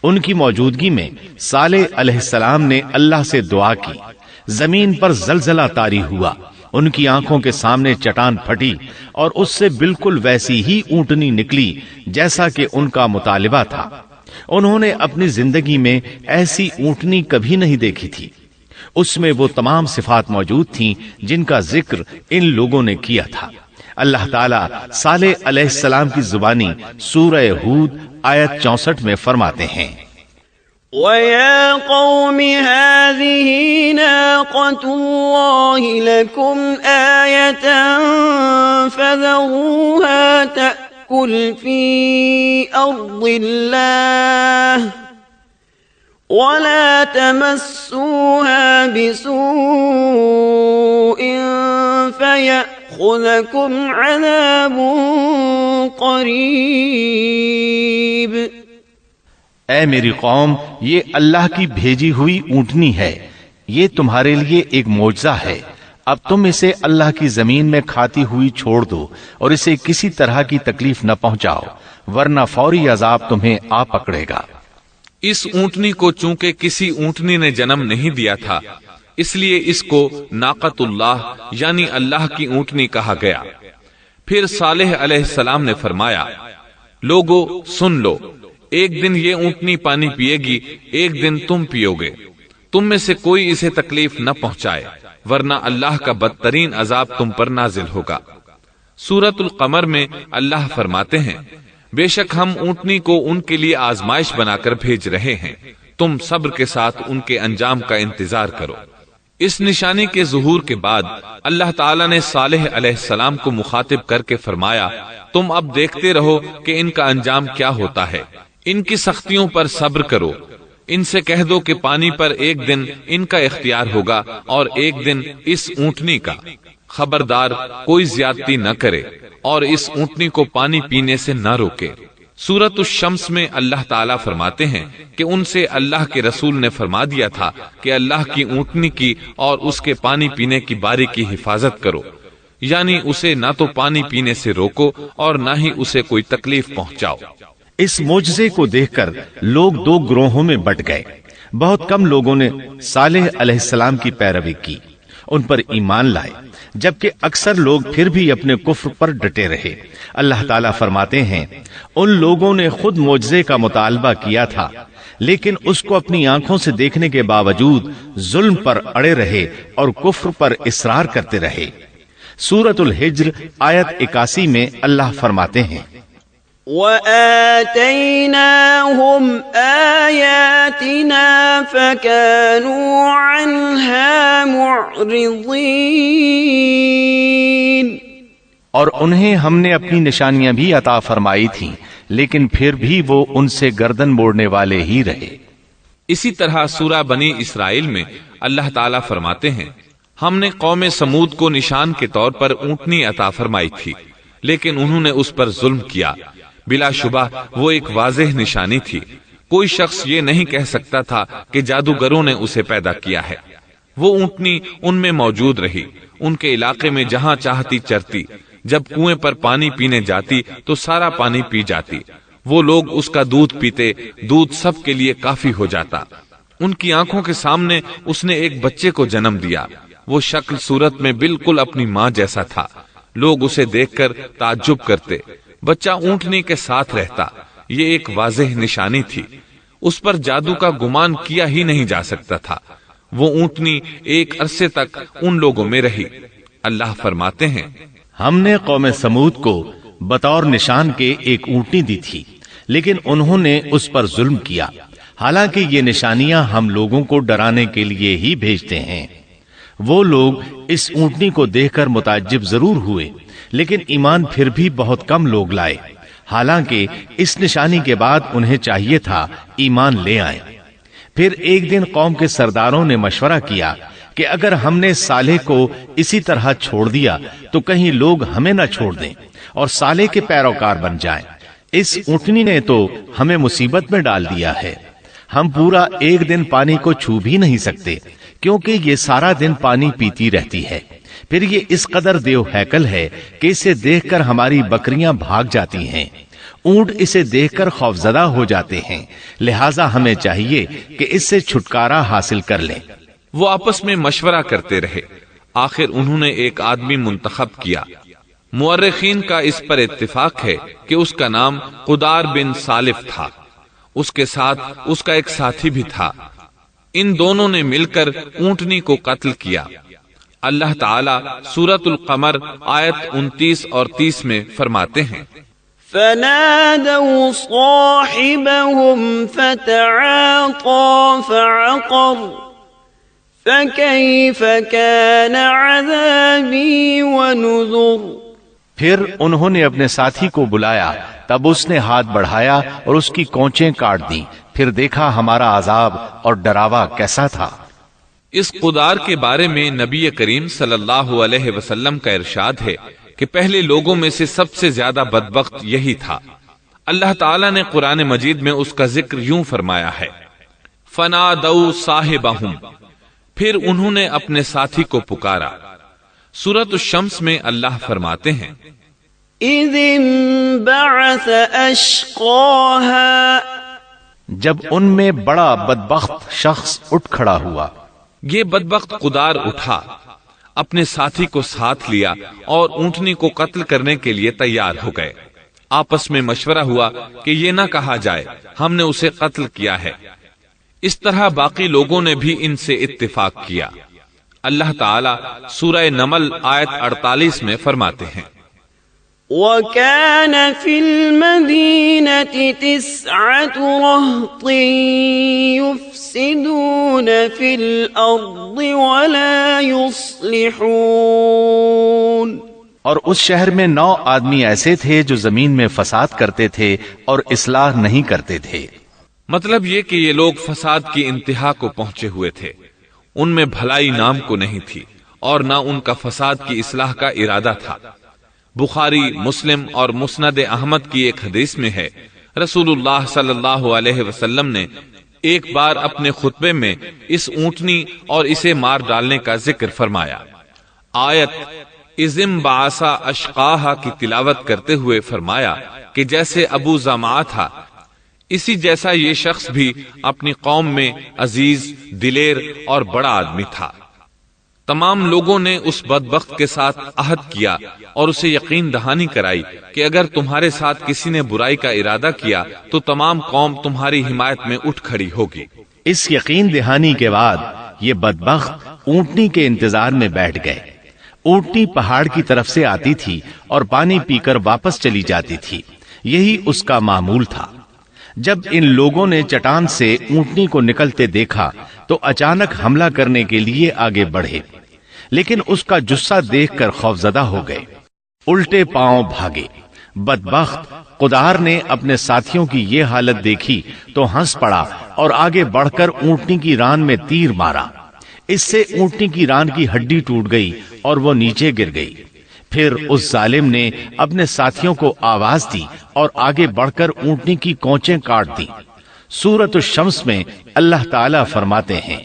ان کی موجودگی میں صالح علیہ السلام نے اللہ سے دعا کی، زمین پر زلزلہ طاری ہوا، ان کی آنکھوں کے سامنے چٹان پھٹی اور اس سے بالکل ویسی ہی اونٹنی نکلی جیسا کہ ان کا مطالبہ تھا۔ انہوں نے اپنی زندگی میں ایسی اونٹنی کبھی نہیں دیکھی تھی۔ اس میں وہ تمام صفات موجود تھیں جن کا ذکر ان لوگوں نے کیا تھا۔ اللہ تعالیٰ صالح علیہ السلام کی زبانی سورہ ہود آیت 64 میں فرماتے ہیں، وَيَا قَوْمِ هَٰذِهِ نَاقَةُ اللَّهِ لَكُمْ آيَةً فَذَرُوهَا تأكل في أرض الله ولا تمسوها بسوء فيأخذكم عذاب قریب۔ اے میری قوم، یہ اللہ کی بھیجی ہوئی اونٹنی ہے، یہ تمہارے لیے ایک معجزہ ہے۔ اب تم اسے اللہ کی زمین میں کھاتی ہوئی چھوڑ دو اور اسے کسی طرح کی تکلیف نہ پہنچاؤ، ورنہ فوری عذاب تمہیں آ پکڑے گا۔ اس اونٹنی کو چونکہ کسی اونٹنی نے جنم نہیں دیا تھا، اس لیے اس کو ناقۃ اللہ یعنی اللہ کی اونٹنی کہا گیا۔ پھر صالح علیہ السلام نے فرمایا، لوگو سن لو، ایک دن یہ اونٹنی پانی پیے گی، ایک دن تم پیو گے، تم میں سے کوئی اسے تکلیف نہ پہنچائے، ورنہ اللہ کا بدترین عذاب تم پر نازل ہوگا۔ سورۃ القمر میں اللہ فرماتے ہیں، بے شک ہم اونٹنی کو ان کے لیے آزمائش بنا کر بھیج رہے ہیں، تم صبر کے ساتھ ان کے انجام کا انتظار کرو۔ اس نشانی کے ظہور کے بعد اللہ تعالیٰ نے صالح علیہ السلام کو مخاطب کر کے فرمایا، تم اب دیکھتے رہو کہ ان کا انجام کیا ہوتا ہے، ان کی سختیوں پر صبر کرو، ان سے کہہ دو کہ پانی پر ایک دن ان کا اختیار ہوگا اور ایک دن اس اونٹنی کا، خبردار کوئی زیادتی نہ کرے اور اس اونٹنی کو پانی پینے سے نہ روکے۔ سورۃ الشمس میں اللہ تعالیٰ فرماتے ہیں کہ ان سے اللہ کے رسول نے فرما دیا تھا کہ اللہ کی اونٹنی کی اور اس کے پانی پینے کی باری کی حفاظت کرو، یعنی اسے نہ تو پانی پینے سے روکو اور نہ ہی اسے کوئی تکلیف پہنچاؤ۔ اس معجزے کو دیکھ کر لوگ دو گروہوں میں بٹ گئے۔ بہت کم لوگوں نے صالح علیہ السلام کی پیروی کی، ان پر ایمان لائے، جبکہ اکثر لوگ پھر بھی اپنے کفر پر ڈٹے رہے۔ اللہ تعالیٰ فرماتے ہیں، ان لوگوں نے خود معجزے کا مطالبہ کیا تھا، لیکن اس کو اپنی آنکھوں سے دیکھنے کے باوجود ظلم پر اڑے رہے اور کفر پر اصرار کرتے رہے۔ سورۃ الحجر آیت 81 میں اللہ فرماتے ہیں، وَآتَيْنَاهُمْ آيَاتِنَا فَكَانُوا عَنْهَا مُعْرِضِينَ، اور انہیں ہم نے اپنی نشانیاں بھی عطا فرمائی تھیں، لیکن پھر بھی وہ ان سے گردن موڑنے والے ہی رہے۔ اسی طرح سورہ بنی اسرائیل میں اللہ تعالیٰ فرماتے ہیں، ہم نے قوم سمود کو نشان کے طور پر اونٹنی عطا فرمائی تھی، لیکن انہوں نے اس پر ظلم کیا۔ بلا شبہ وہ ایک واضح نشانی تھی، کوئی شخص یہ نہیں کہہ سکتا تھا کہ جادوگروں نے اسے پیدا کیا ہے۔ وہ اونٹنی ان میں موجود رہی، ان کے علاقے میں جہاں چاہتی چرتی، جب کنویں پر پانی پینے جاتی تو سارا پانی پی جاتی، وہ لوگ اس کا دودھ پیتے، دودھ سب کے لیے کافی ہو جاتا۔ ان کی آنکھوں کے سامنے اس نے ایک بچے کو جنم دیا، وہ شکل صورت میں بالکل اپنی ماں جیسا تھا، لوگ اسے دیکھ کر تعجب کرتے۔ بچہ اونٹنی کے ساتھ رہتا، یہ ایک واضح نشانی تھی، اس پر جادو کا گمان کیا ہی نہیں جا سکتا تھا۔ وہ اونٹنی ایک عرصے تک ان لوگوں میں رہی۔ اللہ فرماتے ہیں، ہم نے قوم سمود کو بطور نشان کے ایک اونٹنی دی تھی، لیکن انہوں نے اس پر ظلم کیا، حالانکہ یہ نشانیاں ہم لوگوں کو ڈرانے کے لیے ہی بھیجتے ہیں۔ وہ لوگ اس اونٹنی کو دیکھ کر متعجب ضرور ہوئے، لیکن ایمان پھر بھی بہت کم لوگ لائے، حالانکہ اس نشانی کے بعد انہیں چاہیے تھا ایمان لے آئیں۔ پھر ایک دن قوم کے سرداروں نے مشورہ کیا کہ اگر ہم نے صالح کو اسی طرح چھوڑ دیا تو کہیں لوگ ہمیں نہ چھوڑ دیں اور صالح کے پیروکار بن جائیں۔ اس اونٹنی نے تو ہمیں مصیبت میں ڈال دیا ہے، ہم پورا ایک دن پانی کو چھو بھی نہیں سکتے، کیونکہ یہ سارا دن پانی پیتی رہتی ہے۔ پھر یہ اس قدر دیو ہیکل ہے کہ اسے دیکھ کر ہماری بکریاں بھاگ جاتی ہیں، اونٹ اسے دیکھ کر خوفزدہ ہو جاتے ہیں، لہٰذا ہمیں چاہیے کہ اس سے چھٹکارا حاصل کر لیں۔ وہ آپس میں مشورہ کرتے رہے، آخر انہوں نے ایک آدمی منتخب کیا۔ مورخین کا اس پر اتفاق ہے کہ اس کا نام قدار بن سالف تھا، اس کے ساتھ اس کا ایک ساتھی بھی تھا۔ ان دونوں نے مل کر اونٹنی کو قتل کیا۔ اللہ تعالیٰ سورۃ القمر آیت 29 اور 30 میں فرماتے ہیں، فنادوا صاحبهم فتعاطى فعقر فكيف كان عذابي ونذر۔ پھر انہوں نے اپنے ساتھی کو بلایا، تب اس نے ہاتھ بڑھایا اور اس کی کونچیں کاٹ دیں، پھر دیکھا ہمارا عذاب اور ڈراوا کیسا تھا۔ اس قدار کے بارے میں نبی کریم صلی اللہ علیہ وسلم کا ارشاد ہے کہ پہلے لوگوں میں سے سب سے زیادہ بدبخت یہی تھا۔ اللہ تعالیٰ نے قرآن مجید میں اس کا ذکر یوں فرمایا ہے، فَنَادَوْا صَاحِبَهُمْ، پھر انہوں نے اپنے ساتھی کو پکارا۔ سورۃ الشمس میں اللہ فرماتے ہیں، إِذِ انبَعَثَ أَشْقَاهَا، جب ان میں بڑا بدبخت شخص اٹھ کھڑا ہوا۔ یہ بدبخت قدار اٹھا، اپنے ساتھی کو ساتھ لیا اور اونٹنی کو قتل کرنے کے لیے تیار ہو گئے۔ آپس میں مشورہ ہوا کہ یہ نہ کہا جائے ہم نے اسے قتل کیا ہے۔ اس طرح باقی لوگوں نے بھی ان سے اتفاق کیا۔ اللہ تعالیٰ سورہ نمل آیت 48 میں فرماتے ہیں، وَكَانَ فِي الْمَدِينَةِ 9 رَهْطٍ يُفْسِدُونَ فِي الْأَرْضِ وَلَا يُصْلِحُونَ، اور اس شہر میں 9 آدمی ایسے تھے جو زمین میں فساد کرتے تھے اور اصلاح نہیں کرتے تھے۔ مطلب یہ کہ یہ لوگ فساد کی انتہا کو پہنچے ہوئے تھے، ان میں بھلائی نام کو نہیں تھی اور نہ ان کا فساد کی اصلاح کا ارادہ تھا۔ بخاری، مسلم اور مسند احمد کی ایک حدیث میں ہے، رسول اللہ صلی اللہ علیہ وسلم نے ایک بار اپنے خطبے میں اس اونٹنی اور اسے مار ڈالنے کا ذکر فرمایا۔ آیت اِذِ انبَعَثَ أَشْقَاهَا کی تلاوت کرتے ہوئے فرمایا کہ جیسے ابو زمعہ تھا، اسی جیسا یہ شخص بھی اپنی قوم میں عزیز، دلیر اور بڑا آدمی تھا۔ تمام لوگوں نے اس بدبخت کے ساتھ عہد کیا اور اسے یقین دہانی کرائی کہ اگر تمہارے ساتھ کسی نے برائی کا ارادہ کیا تو تمام قوم تمہاری حمایت میں اٹھ کھڑی ہوگی۔ اس یقین دہانی کے بعد یہ بدبخت اونٹنی کے انتظار میں بیٹھ گئے۔ اونٹنی پہاڑ کی طرف سے آتی تھی اور پانی پی کر واپس چلی جاتی تھی، یہی اس کا معمول تھا۔ جب ان لوگوں نے چٹان سے اونٹنی کو نکلتے دیکھا تو اچانک حملہ کرنے کے لیے آگے بڑھے، لیکن اس کا جثہ دیکھ کر خوفزدہ ہو گئے، الٹے پاؤں بھاگے۔ بدبخت قدار نے اپنے ساتھیوں کی یہ حالت دیکھی تو ہنس پڑا اور آگے بڑھ کر اونٹنی کی ران میں تیر مارا۔ اس سے اونٹنی کی ران کی ہڈی ٹوٹ گئی اور وہ نیچے گر گئی۔ پھر اس ظالم نے اپنے ساتھیوں کو آواز دی اور آگے بڑھ کر اونٹنی کی کونچیں کاٹ دی۔ سورۃ الشمس میں اللہ تعالیٰ فرماتے ہیں،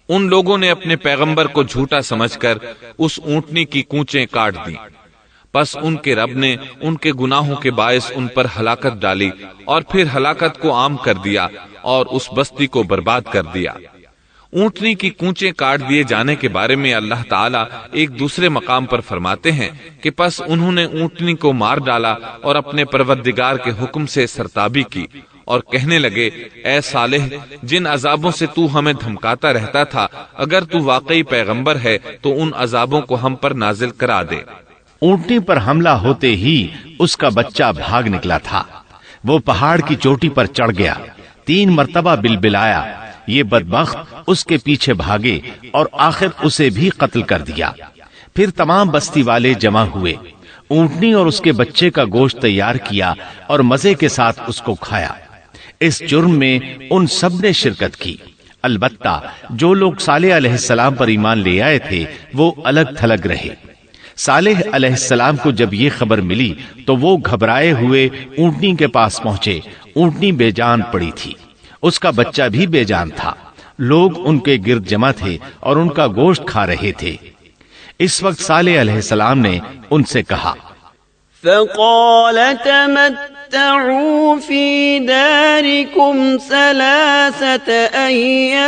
ان لوگوں نے اپنے پیغمبر کو جھوٹا سمجھ کر اس اونٹنی کی کونچیں کاٹ دیں، پس ان کے رب نے ان کے گناہوں کے باعث ان پر ہلاکت ڈالی اور پھر ہلاکت کو عام کر دیا اور اس بستی کو برباد کر دیا۔ اونٹنی کی کونچیں کاٹ دیے جانے کے بارے میں اللہ تعالیٰ ایک دوسرے مقام پر فرماتے ہیں کہ پس انہوں نے اونٹنی کو مار ڈالا اور اپنے پروردگار کے حکم سے سرتابی کی اور کہنے لگے، اے صالح، جن عذابوں سے تو ہمیں دھمکاتا رہتا تھا، اگر تو واقعی پیغمبر ہے تو ان عذابوں کو ہم پر نازل کرا دے۔ اونٹنی پر حملہ ہوتے ہی اس کا بچہ بھاگ نکلا تھا۔ وہ پہاڑ کی چوٹی پر چڑھ گیا، 3 مرتبہ بلبلایا۔ یہ بدبخت اس کے پیچھے بھاگے اور آخر اسے بھی قتل کر دیا۔ پھر تمام بستی والے جمع ہوئے، اونٹنی اور اس کے بچے کا گوشت تیار کیا اور مزے کے ساتھ اس کو کھایا۔ اس جرم میں ان سب نے شرکت کی، البتہ جو لوگ صالح علیہ السلام پر ایمان لے آئے تھے وہ الگ تھلگ رہے۔ صالح علیہ السلام کو جب یہ خبر ملی تو وہ گھبرائے ہوئے اونٹنی کے پاس پہنچے۔ اونٹنی بے جان پڑی تھی، اس کا بچہ بھی بے جان تھا۔ لوگ ان کے گرد جمع تھے اور ان کا گوشت کھا رہے تھے۔ اس وقت صالح علیہ السلام نے ان سے کہا، فَقَالَ تَمَتَّعُوا فِي دَارِكُمْ 3 أَيَّامٍ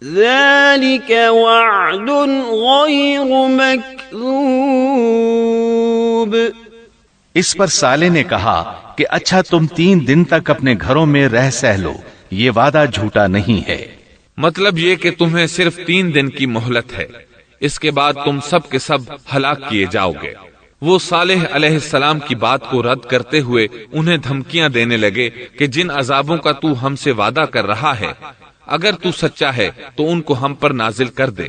ذَلِكَ وَعْدٌ غَيْرُ مَكْذُوبٍ۔ اس پر صالح نے کہا کہ اچھا تم 3 دن تک اپنے گھروں میں رہ سہ لو، یہ وعدہ جھوٹا نہیں ہے۔ مطلب یہ کہ تمہیں صرف 3 دن کی مہلت ہے، اس کے بعد تم سب کے سب ہلاک کیے جاؤ گے۔ وہ صالح علیہ السلام کی بات کو رد کرتے ہوئے انہیں دھمکیاں دینے لگے کہ جن عذابوں کا تو ہم سے وعدہ کر رہا ہے، اگر تو سچا ہے تو ان کو ہم پر نازل کر دے۔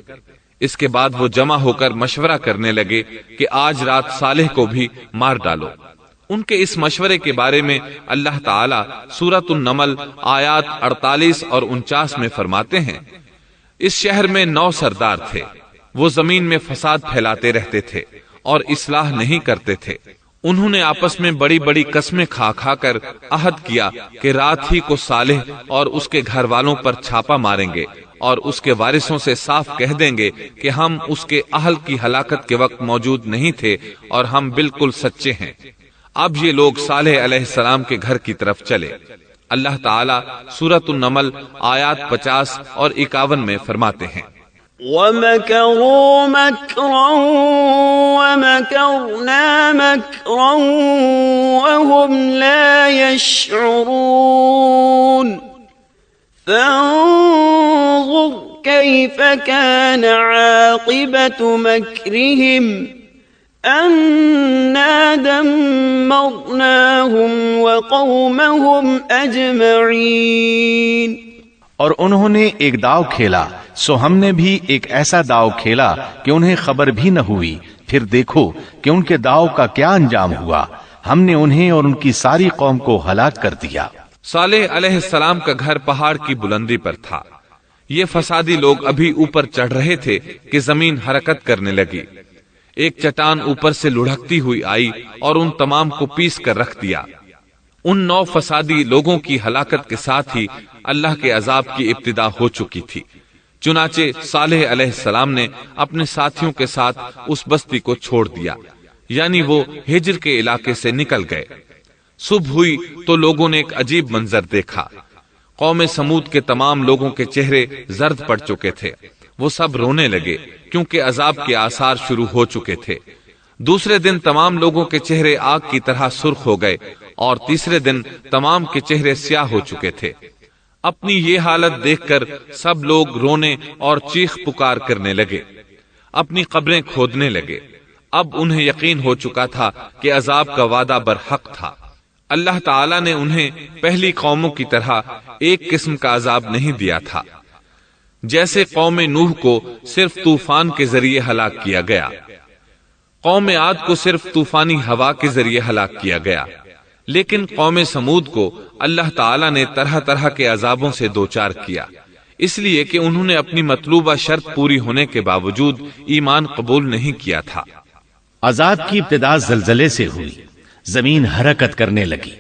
اس کے بعد وہ جمع ہو کر مشورہ کرنے لگے کہ آج رات صالح کو بھی مار ڈالو۔ ان کے اس مشورے کے بارے میں اللہ تعالی سورۃ النمل آیات 48 اور 49 میں فرماتے ہیں، اس شہر میں 9 سردار تھے، وہ زمین میں فساد پھیلاتے رہتے تھے اور اصلاح نہیں کرتے تھے۔ انہوں نے آپس میں بڑی بڑی قسمیں کھا کھا کر عہد کیا کہ رات ہی کو صالح اور اس کے گھر والوں پر چھاپا ماریں گے اور اس کے وارثوں سے صاف کہہ دیں گے کہ ہم اس کے اہل کی ہلاکت کے وقت موجود نہیں تھے اور ہم بالکل سچے ہیں۔ اب یہ لوگ صالح علیہ السلام کے گھر کی طرف چلے۔ اللہ تعالیٰ سورۃ النمل آیات 50 اور 51 میں فرماتے ہیں، وَمَكَرُوا مَكْرًا وَمَكَرْنَا مَكْرًا وَهُمْ لَا يَشْعُرُونَ فَانظُرْ كَيْفَ كَانَ عَاقِبَةُ مَكْرِهِمْ أَنَّا دَمَّرْنَاهُمْ وَقَوْمَهُمْ أَجْمَعِينَ۔ اور انہوں نے ایک داؤ کھیلا، سو ہم نے بھی ایک ایسا داؤ کھیلا کہ انہیں خبر بھی نہ ہوئی۔ پھر دیکھو کہ ان کے داؤ کا کیا انجام ہوا، ہم نے انہیں اور ان کی ساری قوم کو ہلاک کر دیا۔ صالح علیہ السلام کا گھر پہاڑ کی بلندی پر تھا۔ یہ فسادی لوگ ابھی اوپر چڑھ رہے تھے کہ زمین حرکت کرنے لگی۔ ایک چٹان اوپر سے لڑھکتی ہوئی آئی اور ان تمام کو پیس کر رکھ دیا۔ ان 9 فسادی لوگوں کی ہلاکت کے ساتھ ہی اللہ کے عذاب کی ابتدا ہو چکی تھی۔ چنانچہ صالح علیہ السلام نے اپنے ساتھیوں کے ساتھ اس بستی کو چھوڑ دیا، یعنی وہ ہجر کے علاقے سے نکل گئے۔ صبح ہوئی تو لوگوں نے ایک عجیب منظر دیکھا۔ قوم سمود کے تمام لوگوں کے چہرے زرد پڑ چکے تھے، وہ سب رونے لگے کیونکہ عذاب کے آثار شروع ہو چکے تھے۔ دوسرے دن تمام لوگوں کے چہرے آگ کی طرح سرخ ہو گئے اور تیسرے دن تمام کے چہرے سیاہ ہو چکے تھے۔ اپنی یہ حالت دیکھ کر سب لوگ رونے اور چیخ پکار کرنے لگے، اپنی قبریں کھودنے لگے۔ اب انہیں یقین ہو چکا تھا کہ عذاب کا وعدہ برحق تھا۔ اللہ تعالیٰ نے انہیں پہلی قوموں کی طرح ایک قسم کا عذاب نہیں دیا تھا، جیسے قوم نوح کو صرف طوفان کے ذریعے ہلاک کیا گیا، قوم عاد کو صرف طوفانی ہوا کے ذریعے ہلاک کیا گیا، لیکن قوم سمود کو اللہ تعالیٰ نے طرح طرح کے عذابوں سے دوچار کیا، اس لیے کہ انہوں نے اپنی مطلوبہ شرط پوری ہونے کے باوجود ایمان قبول نہیں کیا تھا۔ عذاب کی ابتدا زلزلے سے ہوئی، زمین حرکت کرنے لگی۔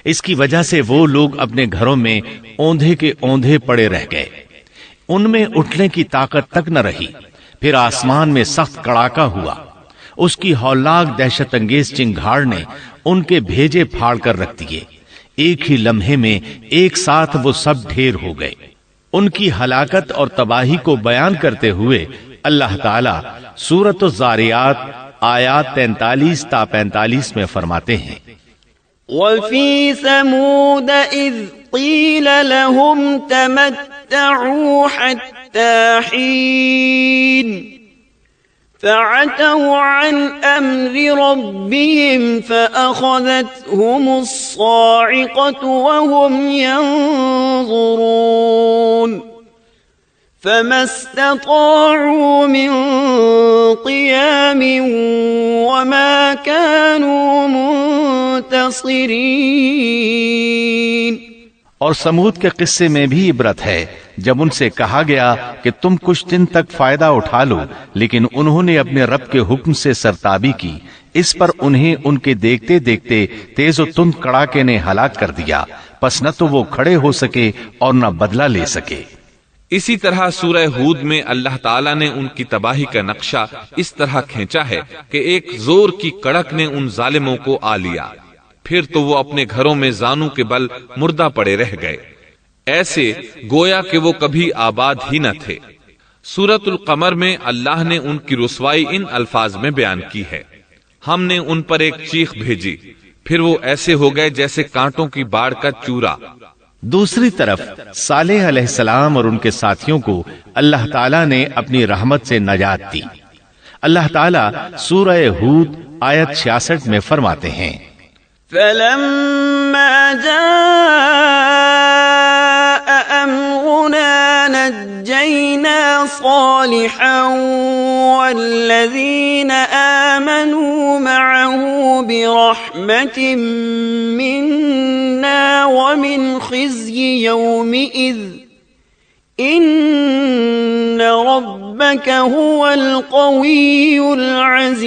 اس کی وجہ سے وہ لوگ اپنے گھروں میں اوندھے کے اوندھے پڑے رہ گئے، ان میں اٹھنے کی طاقت تک نہ رہی۔ پھر آسمان میں سخت کڑاکا ہوا، اس کی ہولناک دہشت انگیز چنگھاڑ نے ان کے بھیجے پھاڑ کر رکھ دیے۔ ایک ہی لمحے میں ایک ساتھ وہ سب ڈھیر ہو گئے۔ ان کی ہلاکت اور تباہی کو بیان کرتے ہوئے اللہ تعالی سورۃ الزاریات آیات 43 تا 45 میں فرماتے ہیں، وَفِي ثَمُودَ إِذْ قِيلَ لَهُمْ تَمَتَّعُوا حَتَّى حِينٍ فَعَتَوْا عَنْ أَمْرِ رَبِّهِمْ فَأَخَذَتْهُمُ الصَّاعِقَةُ وَهُمْ يَنظُرُونَ فَمَا اسْتَطَاعُوا مِنْ قِيَامٍ وَمَا كَانُوا مُنْتَصِرِينَ۔ اور سمود کے قصے میں بھی عبرت ہے، جب ان سے کہا گیا کہ تم کچھ دن تک فائدہ اٹھا لو، لیکن انہوں نے اپنے رب کے حکم سے سرتابی کی، اس پر انہیں ان کے دیکھتے دیکھتے تیز و تند کڑاکے نے ہلاک کر دیا، پس نہ تو وہ کھڑے ہو سکے اور نہ بدلہ لے سکے۔ اسی طرح سورہ ہود میں اللہ تعالیٰ نے ان کی تباہی کا نقشہ اس طرح کھینچا ہے کہ ایک زور کی کڑک نے ان ظالموں کو آ لیا، پھر تو وہ اپنے گھروں میں زانوں کے بل مردہ پڑے رہ گئے، ایسے گویا کہ وہ کبھی آباد ہی نہ تھے۔ سورۃ القمر میں اللہ نے ان کی رسوائی ان الفاظ میں بیان کی ہے، ہم نے ان پر ایک چیخ بھیجی، پھر وہ ایسے ہو گئے جیسے کانٹوں کی باڑ کا چورا۔ دوسری طرف صالح علیہ السلام اور ان کے ساتھیوں کو اللہ تعالیٰ نے اپنی رحمت سے نجات دی۔ اللہ تعالیٰ سورہ ہود آیت 66 میں فرماتے ہیں، فَلَمَّا جَاءَ أَمْرُنَا نَجَّيْنَا ونجينا صالحا والذين آمنوا معه برحمة منا ومن خزي يومئذ إن ربك هو القوي العزيز۔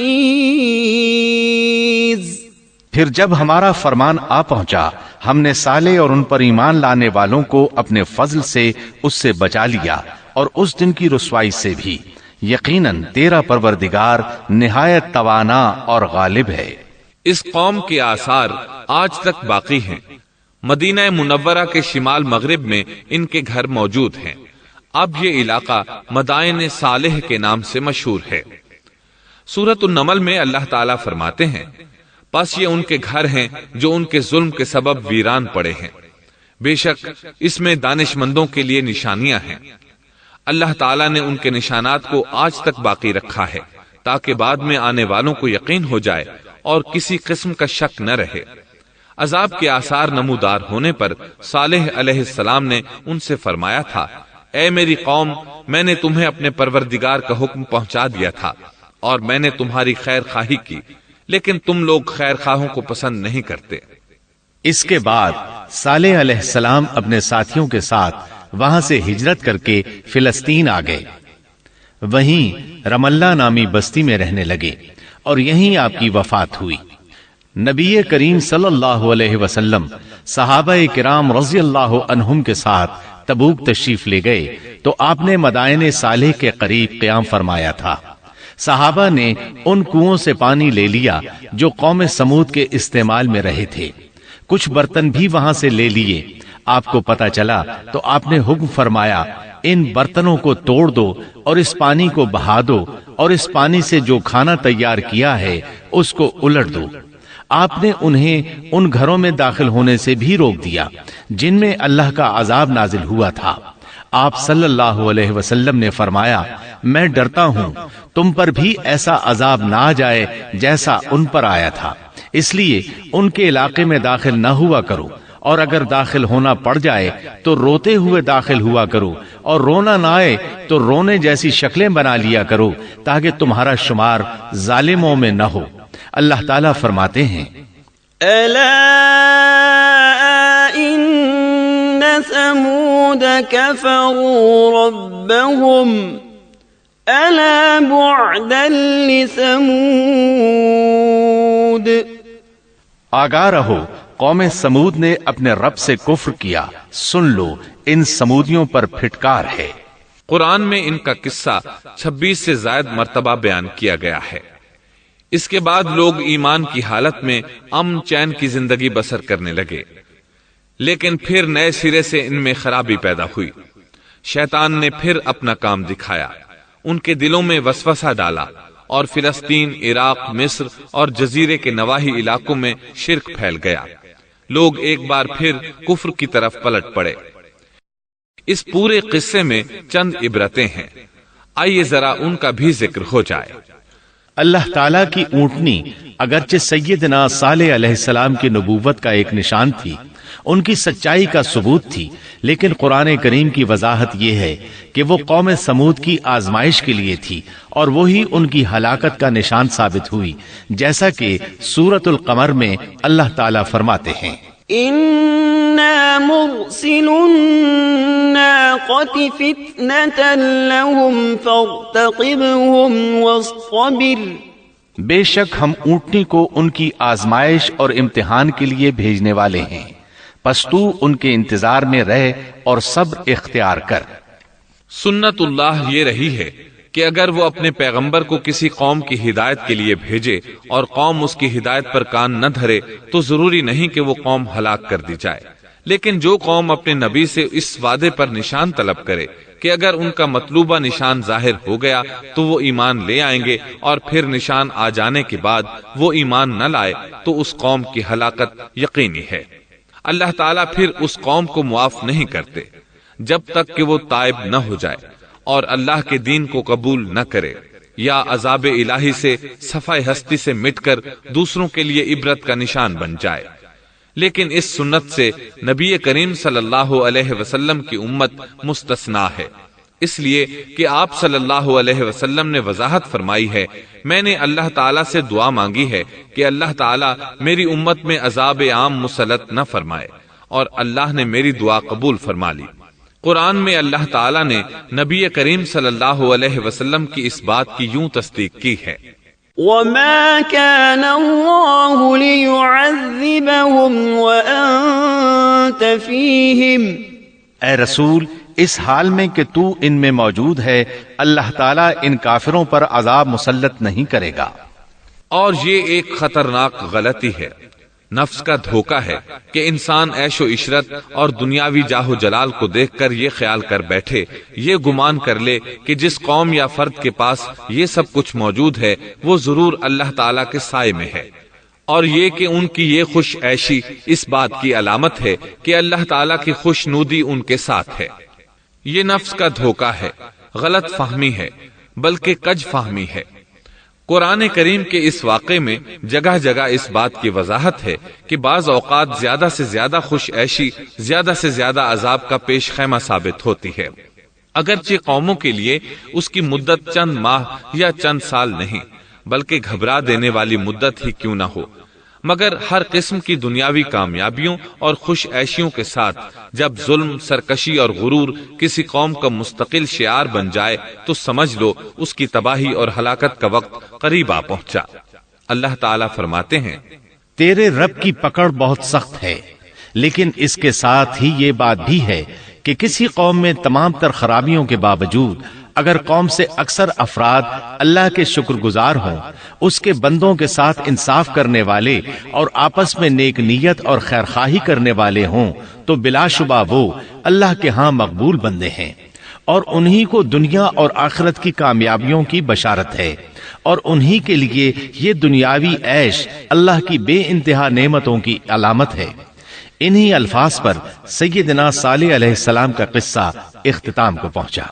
پھر جب ہمارا فرمان آ پہنچا ہم نے صالح اور ان پر ایمان لانے والوں کو اپنے فضل سے اس سے بچا لیا اور اس دن کی رسوائی سے بھی۔ یقیناً تیرا پروردگار نہایت توانا اور غالب ہے۔ اس قوم کے آثار آج تک باقی ہیں۔ مدینہ منورہ کے شمال مغرب میں ان کے گھر موجود ہیں۔ اب یہ علاقہ مدائن صالح کے نام سے مشہور ہے۔ سورۃ النمل میں اللہ تعالیٰ فرماتے ہیں پس یہ ان کے گھر ہیں جو ان کے ظلم کے سبب ویران پڑے ہیں، بے شک اس میں دانش مندوں کے لیے نشانیاں ہیں۔ اللہ تعالیٰ نے ان کے نشانات کو آج تک باقی رکھا ہے تاکہ بعد میں آنے والوں کو یقین ہو جائے اور کسی قسم کا شک نہ رہے۔ عذاب کے آثار نمودار ہونے پر صالح علیہ السلام نے ان سے فرمایا تھا، اے میری قوم، میں نے تمہیں اپنے پروردگار کا حکم پہنچا دیا تھا اور میں نے تمہاری خیر خواہی کی، لیکن تم لوگ خیر خواہوں کو پسند نہیں کرتے۔ اس کے بعد صالح علیہ السلام اپنے ساتھیوں کے ساتھ وہاں سے ہجرت کر کے فلسطین آ گئے، وہیں رملہ نامی بستی میں رہنے لگے اور یہیں آپ کی وفات ہوئی۔ نبی کریم صلی اللہ علیہ وسلم صحابہ کرام رضی اللہ عنہم کے ساتھ تبوک تشریف لے گئے تو آپ نے مدائن صالح کے قریب قیام فرمایا تھا۔ صحابہ نے ان کنوؤں سے پانی لے لیا جو قوم سمود کے استعمال میں رہے تھے، کچھ برتن بھی وہاں سے لے لیے۔ آپ کو پتہ چلا تو آپ نے حکم فرمایا ان برتنوں کو توڑ دو اور اس پانی کو بہا دو اور اس پانی سے جو کھانا تیار کیا ہے اس کو الٹ دو۔ آپ نے انہیں ان گھروں میں داخل ہونے سے بھی روک دیا جن میں اللہ کا عذاب نازل ہوا تھا۔ آپ صلی اللہ علیہ وسلم نے فرمایا، میں ڈرتا ہوں تم پر بھی ایسا عذاب نہ آ جائے جیسا ان پر آیا تھا، اس لیے ان کے علاقے میں داخل نہ ہوا کرو، اور اگر داخل ہونا پڑ جائے تو روتے ہوئے داخل ہوا کرو، اور رونا نہ آئے تو رونے جیسی شکلیں بنا لیا کرو تاکہ تمہارا شمار ظالموں میں نہ ہو۔ اللہ تعالیٰ فرماتے ہیں، ألا إن ثمود كفروا ربهم ألا بعدا لثمود۔ آگاہ رہو، قوم سمود نے اپنے رب سے کفر کیا، سن لو ان سمودیوں پر پھٹکار ہے۔ قرآن میں ان کا قصہ 26 سے زائد مرتبہ بیان کیا گیا ہے۔ اس کے بعد لوگ ایمان کی حالت میں امن چین کی زندگی بسر کرنے لگے، لیکن پھر نئے سرے سے ان میں خرابی پیدا ہوئی۔ شیطان نے پھر اپنا کام دکھایا، ان کے دلوں میں وسوسہ ڈالا اور فلسطین، عراق، مصر اور جزیرے کے نواحی علاقوں میں شرک پھیل گیا۔ لوگ ایک بار پھر کفر کی طرف پلٹ پڑے۔ اس پورے قصے میں چند عبرتیں ہیں، آئیے ذرا ان کا بھی ذکر ہو جائے۔ اللہ تعالیٰ کی اونٹنی اگرچہ سیدنا صالح علیہ السلام کی نبوت کا ایک نشان تھی، ان کی سچائی کا ثبوت تھی، لیکن قرآن کریم کی وضاحت یہ ہے کہ وہ قوم سمود کی آزمائش کے لیے تھی اور وہی ان کی ہلاکت کا نشان ثابت ہوئی، جیسا کہ سورۃ القمر میں اللہ تعالیٰ فرماتے ہیں، إنا مرسل الناقة فتنة لهم فارتقبهم واصطبر۔ بے شک ہم اونٹنی کو ان کی آزمائش اور امتحان کے لیے بھیجنے والے ہیں، پس تو ان کے انتظار میں رہ اور صبر اختیار کر۔ سنت اللہ یہ رہی ہے کہ اگر وہ اپنے پیغمبر کو کسی قوم کی ہدایت کے لیے بھیجے اور قوم اس کی ہدایت پر کان نہ دھرے تو ضروری نہیں کہ وہ قوم ہلاک کر دی جائے، لیکن جو قوم اپنے نبی سے اس وعدے پر نشان طلب کرے کہ اگر ان کا مطلوبہ نشان ظاہر ہو گیا تو وہ ایمان لے آئیں گے، اور پھر نشان آ جانے کے بعد وہ ایمان نہ لائے تو اس قوم کی ہلاکت یقینی ہے۔ اللہ تعالیٰ پھر اس قوم کو معاف نہیں کرتے جب تک کہ وہ تائب نہ ہو جائے اور اللہ کے دین کو قبول نہ کرے، یا عذاب الہی سے صفحہ ہستی سے مٹ کر دوسروں کے لیے عبرت کا نشان بن جائے۔ لیکن اس سنت سے نبی کریم صلی اللہ علیہ وسلم کی امت مستثنا ہے۔ اس لیے کہ آپ صلی اللہ علیہ وسلم نے وضاحت فرمائی ہے، میں نے اللہ تعالیٰ سے دعا مانگی ہے کہ اللہ تعالیٰ میری امت میں عذاب عام مسلط نہ فرمائے، اور اللہ نے میری دعا قبول فرما لی۔ قرآن میں اللہ تعالیٰ نے نبی کریم صلی اللہ علیہ وسلم کی اس بات کی یوں تصدیق کی ہے، وَمَا كَانَ اللَّهُ لِيُعَذِّبَهُمْ وَأَنْتَ فِيهِمْ۔ اے رسول، اس حال میں کہ تو ان میں موجود ہے، اللہ تعالیٰ ان کافروں پر عذاب مسلط نہیں کرے گا۔ اور یہ ایک خطرناک غلطی ہے، نفس کا دھوکہ ہے کہ انسان عیش و عشرت اور دنیاوی جاہ و جلال کو دیکھ کر یہ خیال کر بیٹھے، یہ گمان کر لے کہ جس قوم یا فرد کے پاس یہ سب کچھ موجود ہے وہ ضرور اللہ تعالیٰ کے سائے میں ہے، اور یہ کہ ان کی یہ خوش عیشی اس بات کی علامت ہے کہ اللہ تعالیٰ کی خوش نودی ان کے ساتھ ہے۔ یہ نفس کا دھوکہ ہے، غلط فہمی ہے، بلکہ کج فہمی ہے۔ قرآن کریم کے اس واقعے میں جگہ جگہ اس بات کی وضاحت ہے کہ بعض اوقات زیادہ سے زیادہ خوش عیشی زیادہ سے زیادہ عذاب کا پیش خیمہ ثابت ہوتی ہے، اگرچہ قوموں کے لیے اس کی مدت چند ماہ یا چند سال نہیں، بلکہ گھبرا دینے والی مدت ہی کیوں نہ ہو، مگر ہر قسم کی دنیاوی کامیابیوں اور خوش عیشیوں کے ساتھ جب ظلم، سرکشی اور غرور کسی قوم کا مستقل شعار بن جائے تو سمجھ لو اس کی تباہی اور ہلاکت کا وقت قریب آ پہنچا۔ اللہ تعالیٰ فرماتے ہیں، تیرے رب کی پکڑ بہت سخت ہے، لیکن اس کے ساتھ ہی یہ بات بھی ہے کہ کسی قوم میں تمام تر خرابیوں کے باوجود اگر قوم سے اکثر افراد اللہ کے شکر گزار ہوں، اس کے بندوں کے ساتھ انصاف کرنے والے اور آپس میں نیک نیت اور خیر خواہی کرنے والے ہوں، تو بلا شبہ وہ اللہ کے ہاں مقبول بندے ہیں، اور انہی کو دنیا اور آخرت کی کامیابیوں کی بشارت ہے، اور انہی کے لیے یہ دنیاوی عیش اللہ کی بے انتہا نعمتوں کی علامت ہے۔ انہی الفاظ پر سیدنا صالح علیہ السلام کا قصہ اختتام کو پہنچا۔